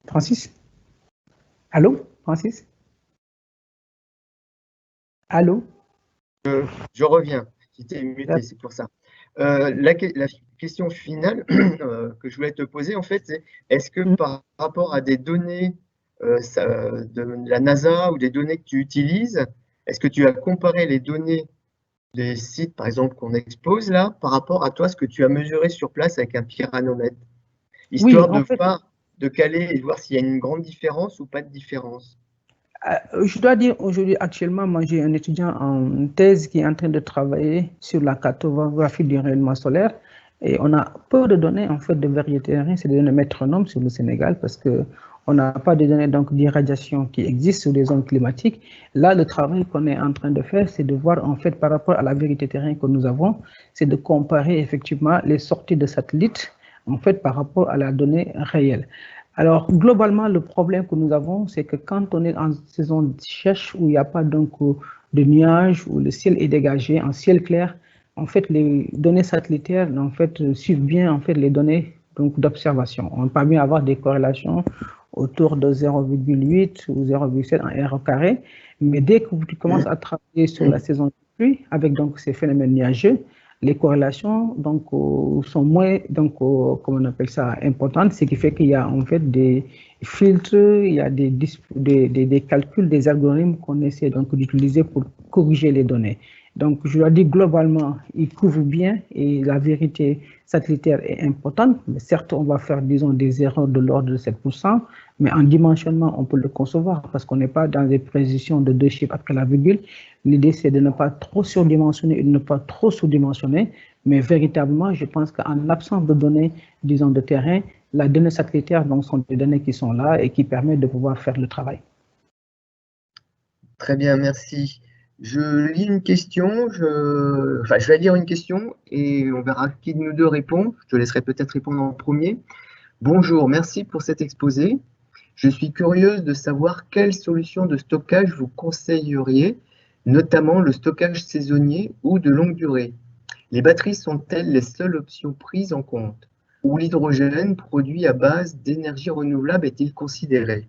Francis? Allô, Francis? Allô?
Je reviens, j'étais muté, c'est pour ça. La question finale que je voulais te poser, en fait, c'est est-ce que par rapport à des données de la NASA ou des données que tu utilises, est-ce que tu as comparé les données des sites, par exemple, qu'on expose là, par rapport à toi, ce que tu as mesuré sur place avec un pyranomètre, histoire de caler et de voir s'il y a une grande différence ou pas de différence?
Je dois dire aujourd'hui, actuellement, moi j'ai un étudiant en thèse qui est en train de travailler sur la cartographie du rayonnement solaire et on a peu de données en fait de vérité terrain, c'est des données métronomes sur le Sénégal parce que On n'a pas de données donc d'irradiation qui existent sur les zones climatiques. Là, le travail qu'on est en train de faire, c'est de voir en fait par rapport à la vérité terrain que nous avons, c'est de comparer effectivement les sorties de satellites en fait par rapport à la donnée réelle. Alors, globalement, le problème que nous avons, c'est que quand on est en saison sèche où il n'y a pas donc de nuages, où le ciel est dégagé, en ciel clair, en fait, les données satellitaires en fait, suivent bien en fait, les données d'observation. On peut bien avoir des corrélations autour de 0,8 ou 0,7 en R au carré, mais dès que tu commences à travailler sur la saison de pluie, avec donc ces phénomènes nuageux, les corrélations donc, sont moins, donc, comment on appelle ça, importantes, ce qui fait qu'il y a en fait des filtres, il y a des calculs, des algorithmes qu'on essaie donc d'utiliser pour corriger les données. Donc, je dois dire globalement, il couvre bien et la vérité satellitaire est importante. Mais certes, on va faire, disons, des erreurs de l'ordre de 7%, mais en dimensionnement, on peut le concevoir parce qu'on n'est pas dans des précisions de 2 chiffres après la virgule. L'idée, c'est de ne pas trop surdimensionner et de ne pas trop sous-dimensionner. Mais véritablement, je pense qu'en absence de données, disons, de terrain, les données satellitaires donc, sont des données qui sont là et qui permettent de pouvoir faire le travail.
Très bien, merci. Je lis une question, je vais lire une question et on verra qui de nous deux répond. Je te laisserai peut-être répondre en premier. Bonjour, merci pour cet exposé. Je suis curieuse de savoir quelle solution de stockage vous conseilleriez, notamment le stockage saisonnier ou de longue durée. Les batteries sont-elles les seules options prises en compte? Ou l'hydrogène produit à base d'énergie renouvelable est-il considéré?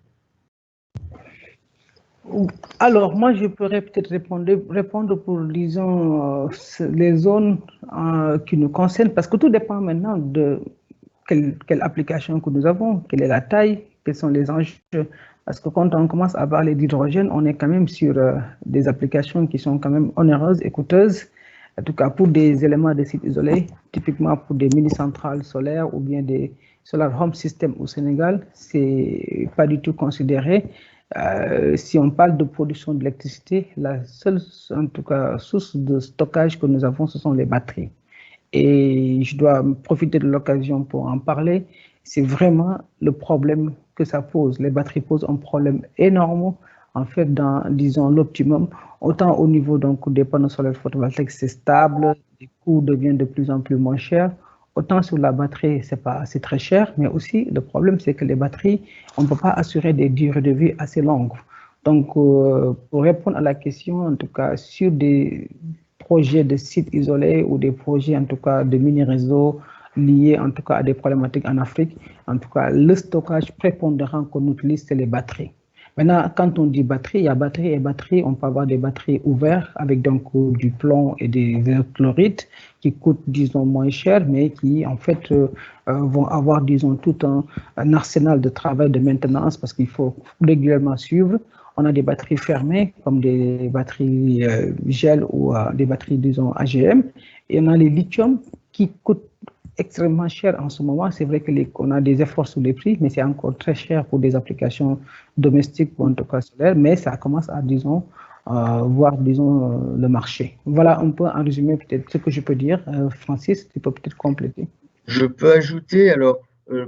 Alors, moi, je pourrais peut-être répondre pour, disons, les zones qui nous concernent, parce que tout dépend maintenant de quelle application que nous avons, quelle est la taille, quels sont les enjeux. Parce que quand on commence à parler d'hydrogène, on est quand même sur des applications qui sont quand même onéreuses et coûteuses, en tout cas pour des éléments de sites isolés, typiquement pour des mini-centrales solaires ou bien des solar home systems au Sénégal, c'est pas du tout considéré. Si on parle de production d'électricité, la seule, en tout cas, source de stockage que nous avons, ce sont les batteries. Et je dois profiter de l'occasion pour en parler. C'est vraiment le problème que ça pose. Les batteries posent un problème énorme, en fait, dans, disons, l'optimum. Autant au niveau donc, des panneaux solaires photovoltaïques, c'est stable, les coûts deviennent de plus en plus moins chers. Autant sur la batterie, c'est très cher, mais aussi le problème, c'est que les batteries, on ne peut pas assurer des durées de vie assez longues. Donc, pour répondre à la question, en tout cas, sur des projets de sites isolés ou des projets, en tout cas, de mini-réseaux liés, en tout cas, à des problématiques en Afrique, en tout cas, le stockage prépondérant qu'on utilise, c'est les batteries. Maintenant, quand on dit batterie, il y a batterie et batterie. On peut avoir des batteries ouvertes avec donc du plomb et des chlorides qui coûtent, disons, moins cher, mais qui, en fait, vont avoir, disons, tout un arsenal de travail, de maintenance, parce qu'il faut régulièrement suivre. On a des batteries fermées, comme des batteries gel ou des batteries, disons, AGM. Et on a les lithium qui coûtent extrêmement cher en ce moment. C'est vrai qu'on a des efforts sur les prix, mais c'est encore très cher pour des applications domestiques ou en tout cas solaires, mais ça commence à, disons, voir, disons, le marché. Voilà un peu en résumé peut-être ce que je peux dire. Francis, tu peux peut-être compléter.
Je peux ajouter, alors,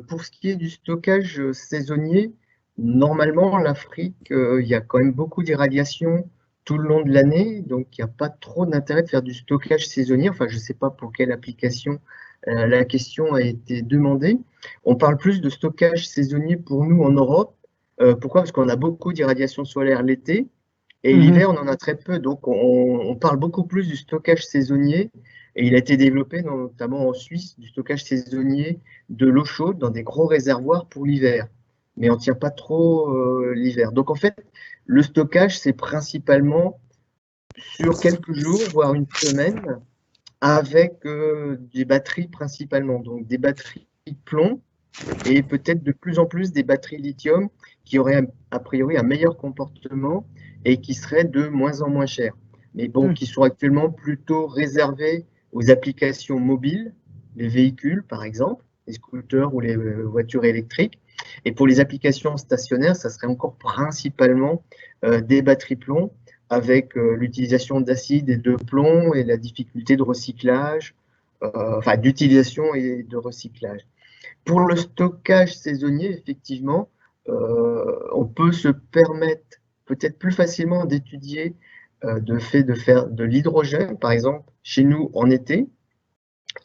pour ce qui est du stockage saisonnier, normalement, l'Afrique, il y a quand même beaucoup d'irradiation tout le long de l'année, donc il n'y a pas trop d'intérêt de faire du stockage saisonnier. Enfin, je ne sais pas pour quelle application la question a été demandée. On parle plus de stockage saisonnier pour nous en Europe. Pourquoi? Parce qu'on a beaucoup d'irradiation solaire l'été et l'hiver, on en a très peu. Donc, on parle beaucoup plus du stockage saisonnier et il a été développé notamment en Suisse, du stockage saisonnier de l'eau chaude dans des gros réservoirs pour l'hiver. Mais on ne tient pas trop l'hiver. Donc, en fait, le stockage, c'est principalement sur quelques jours, voire une semaine, avec des batteries principalement, donc des batteries de plomb et peut-être de plus en plus des batteries lithium qui auraient a priori un meilleur comportement et qui seraient de moins en moins chères, mais bon, qui sont actuellement plutôt réservées aux applications mobiles, les véhicules par exemple, les scooters ou les voitures électriques. Et pour les applications stationnaires, ça serait encore principalement des batteries plomb, avec l'utilisation d'acide et de plomb et la difficulté de recyclage, enfin d'utilisation et de recyclage. Pour le stockage saisonnier, effectivement, on peut se permettre peut-être plus facilement d'étudier de faire de l'hydrogène, par exemple, chez nous en été,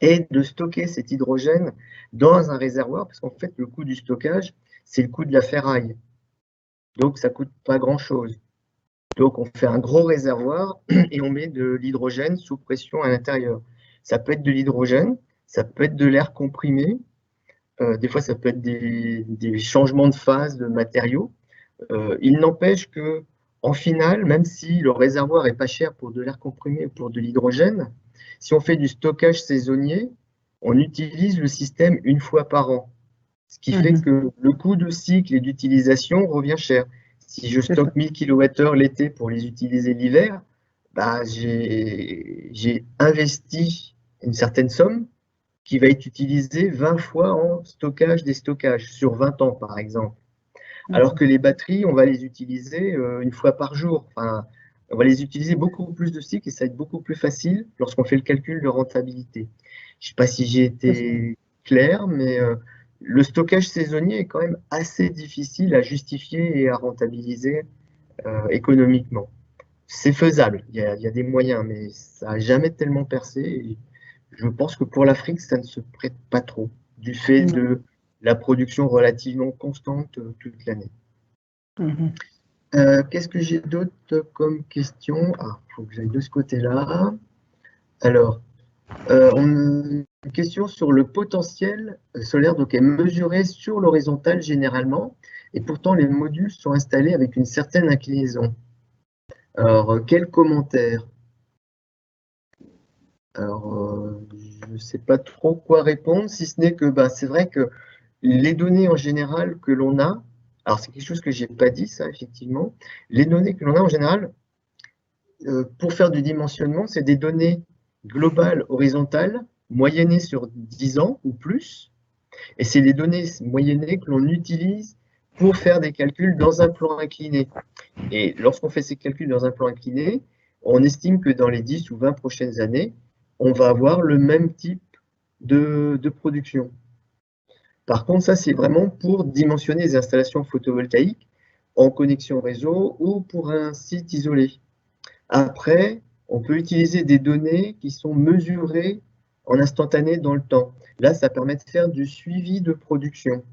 et de stocker cet hydrogène dans un réservoir, parce qu'en fait, le coût du stockage, c'est le coût de la ferraille. Donc, ça ne coûte pas grand-chose. Donc, on fait un gros réservoir et on met de l'hydrogène sous pression à l'intérieur. Ça peut être de l'hydrogène, ça peut être de l'air comprimé, des fois, ça peut être des changements de phase de matériaux. Il n'empêche que, en final, même si le réservoir est pas cher pour de l'air comprimé ou pour de l'hydrogène, si on fait du stockage saisonnier, on utilise le système une fois par an. Ce qui fait que le coût de cycle et d'utilisation revient cher. Si je stocke 1000 kWh l'été pour les utiliser l'hiver, bah, j'ai investi une certaine somme qui va être utilisée 20 fois en stockage, déstockage, sur 20 ans par exemple. Alors que les batteries, on va les utiliser une fois par jour. Enfin, on va les utiliser beaucoup plus de cycles et ça va être beaucoup plus facile lorsqu'on fait le calcul de rentabilité. Je ne sais pas si j'ai été clair, mais le stockage saisonnier est quand même assez difficile à justifier et à rentabiliser économiquement. C'est faisable, il y a des moyens, mais ça n'a jamais tellement percé. Et je pense que pour l'Afrique, ça ne se prête pas trop, du fait de la production relativement constante toute l'année. Qu'est-ce que j'ai d'autre comme question? Ah, il faut que j'aille de ce côté-là. Alors, une question sur le potentiel solaire, donc est mesuré sur l'horizontale généralement, et pourtant les modules sont installés avec une certaine inclinaison. Alors, quel commentaire? Alors, je ne sais pas trop quoi répondre, si ce n'est que c'est vrai que les données en général que l'on a, alors c'est quelque chose que je n'ai pas dit ça effectivement, les données que l'on a en général, pour faire du dimensionnement, c'est des données globales horizontales, moyennées sur 10 ans ou plus, et c'est les données moyennées que l'on utilise pour faire des calculs dans un plan incliné. Et lorsqu'on fait ces calculs dans un plan incliné, on estime que dans les 10 ou 20 prochaines années, on va avoir le même type de production. Par contre, ça, c'est vraiment pour dimensionner les installations photovoltaïques en connexion réseau ou pour un site isolé. Après, on peut utiliser des données qui sont mesurées en instantané dans le temps. Là, ça permet de faire du suivi de production.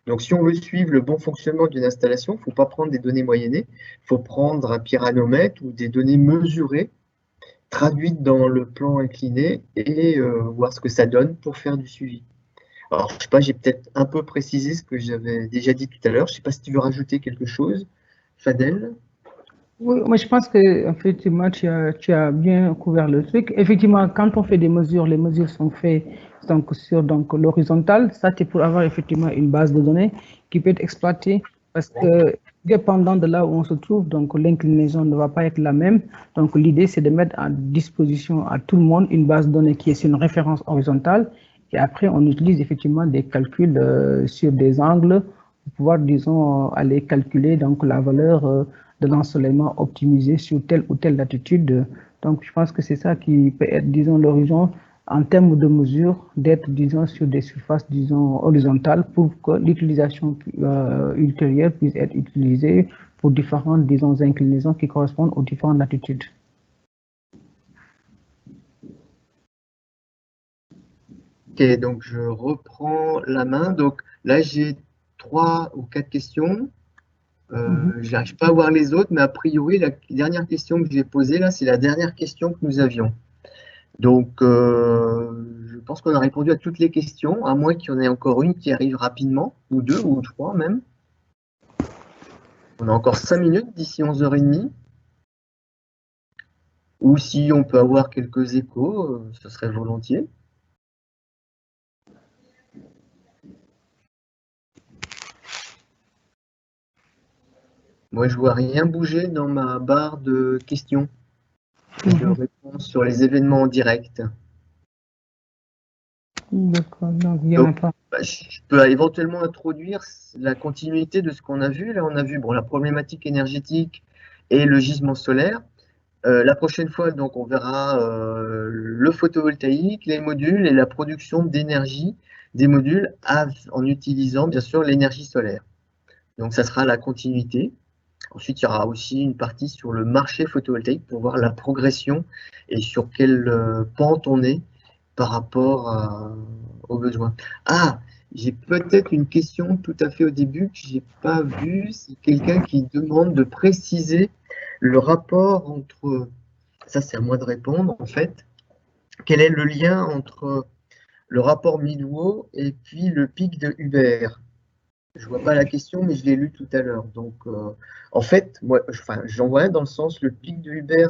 Donc, si on veut suivre le bon fonctionnement d'une installation, il ne faut pas prendre des données moyennées, il faut prendre un pyranomètre ou des données mesurées, traduites dans le plan incliné et voir ce que ça donne pour faire du suivi. Alors, je ne sais pas, j'ai peut-être un peu précisé ce que j'avais déjà dit tout à l'heure. Je ne sais pas si tu veux rajouter quelque chose, Fadel.
Oui, moi je pense que effectivement tu as bien couvert le truc. Effectivement, quand on fait des mesures, les mesures sont faites sur l'horizontale. Ça, c'est pour avoir effectivement une base de données qui peut être exploitée parce que dépendant de là où on se trouve, donc l'inclinaison ne va pas être la même. Donc l'idée, c'est de mettre à disposition à tout le monde une base de données qui est sur une référence horizontale. Et après, on utilise effectivement des calculs sur des angles pour pouvoir, disons, aller calculer donc la valeur de l'ensoleillement optimisé sur telle ou telle latitude. Donc, je pense que c'est ça qui peut être, disons, l'horizon en termes de mesure, d'être, disons, sur des surfaces, disons, horizontales pour que l'utilisation ultérieure puisse être utilisée pour différentes, disons, inclinaisons qui correspondent aux différentes latitudes.
Ok, donc je reprends la main. Donc là, j'ai 3 ou 4 questions. Je n'arrive pas à voir les autres, mais a priori, la dernière question que j'ai posée, là, c'est la dernière question que nous avions. Donc, je pense qu'on a répondu à toutes les questions, à moins qu'il y en ait encore une qui arrive rapidement, ou 2 ou 3 même. On a encore 5 minutes d'ici 11h30. Ou si on peut avoir quelques échos, ce serait volontiers. Moi, je ne vois rien bouger dans ma barre de questions et de réponses sur les événements en direct.
D'accord, donc il n'y en a pas.
Je peux éventuellement introduire la continuité de ce qu'on a vu. Là, on a vu la problématique énergétique et le gisement solaire. La prochaine fois, donc, on verra le photovoltaïque, les modules et la production d'énergie des modules en utilisant, bien sûr, l'énergie solaire. Donc, ça sera la continuité. Ensuite, il y aura aussi une partie sur le marché photovoltaïque pour voir la progression et sur quelle pente on est par rapport aux besoins. Ah, j'ai peut-être une question tout à fait au début que je n'ai pas vue. C'est quelqu'un qui demande de préciser le rapport entre, ça c'est à moi de répondre en fait, quel est le lien entre le rapport Millau et puis le pic de Huber. Je vois pas la question, mais je l'ai lu tout à l'heure. Donc, en fait, moi, j'en vois un dans le sens, le pic de Huber,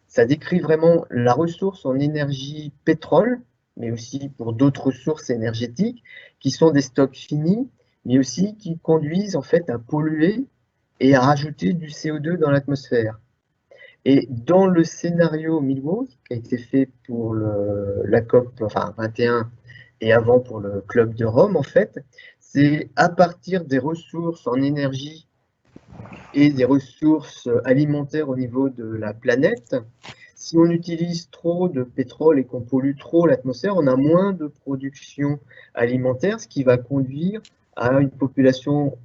ça décrit vraiment la ressource en énergie pétrole, mais aussi pour d'autres ressources énergétiques, qui sont des stocks finis, mais aussi qui conduisent en fait à polluer et à rajouter du CO2 dans l'atmosphère. Et dans le scénario Milwaukee, qui a été fait pour la COP 21 et avant pour le Club de Rome, en fait, c'est à partir des ressources en énergie et des ressources alimentaires au niveau de la planète. Si on utilise trop de pétrole et qu'on pollue trop l'atmosphère, on a moins de production alimentaire, ce qui va conduire à une population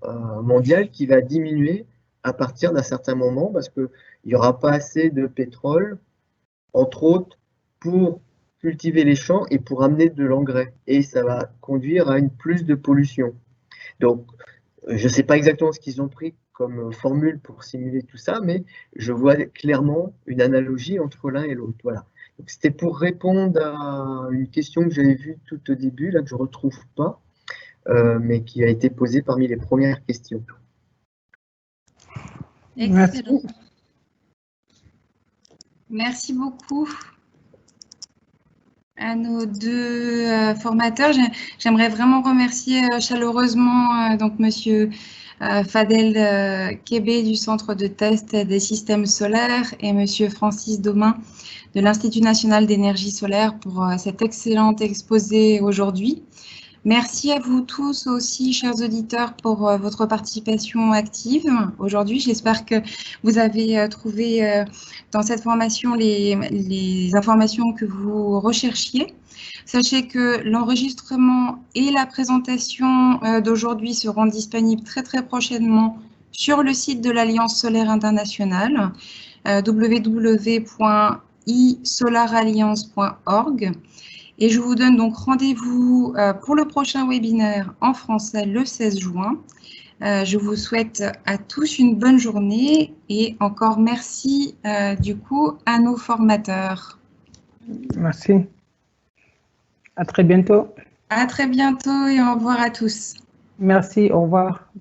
mondiale qui va diminuer à partir d'un certain moment parce qu'il n'y aura pas assez de pétrole, entre autres, pour cultiver les champs et pour amener de l'engrais. Et ça va conduire à une plus de pollution. Donc, je ne sais pas exactement ce qu'ils ont pris comme formule pour simuler tout ça, mais je vois clairement une analogie entre l'un et l'autre. Voilà. C'était pour répondre à une question que j'avais vue tout au début, là que je ne retrouve pas, mais qui a été posée parmi les premières questions.
Excellent. Merci beaucoup à nos deux formateurs. J'aimerais vraiment remercier chaleureusement donc Monsieur Fadel Kébé du Centre de test des systèmes solaires et Monsieur Francis Domain de l'Institut national d'énergie solaire pour cet excellent exposé aujourd'hui. Merci à vous tous aussi, chers auditeurs, pour votre participation active aujourd'hui. J'espère que vous avez trouvé dans cette formation les informations que vous recherchiez. Sachez que l'enregistrement et la présentation d'aujourd'hui seront disponibles très prochainement sur le site de l'Alliance solaire internationale, www.isolaralliance.org. Et je vous donne donc rendez-vous pour le prochain webinaire en français le 16 juin. Je vous souhaite à tous une bonne journée et encore merci du coup à nos formateurs.
Merci. À très bientôt.
À très bientôt et au revoir à tous.
Merci, au revoir.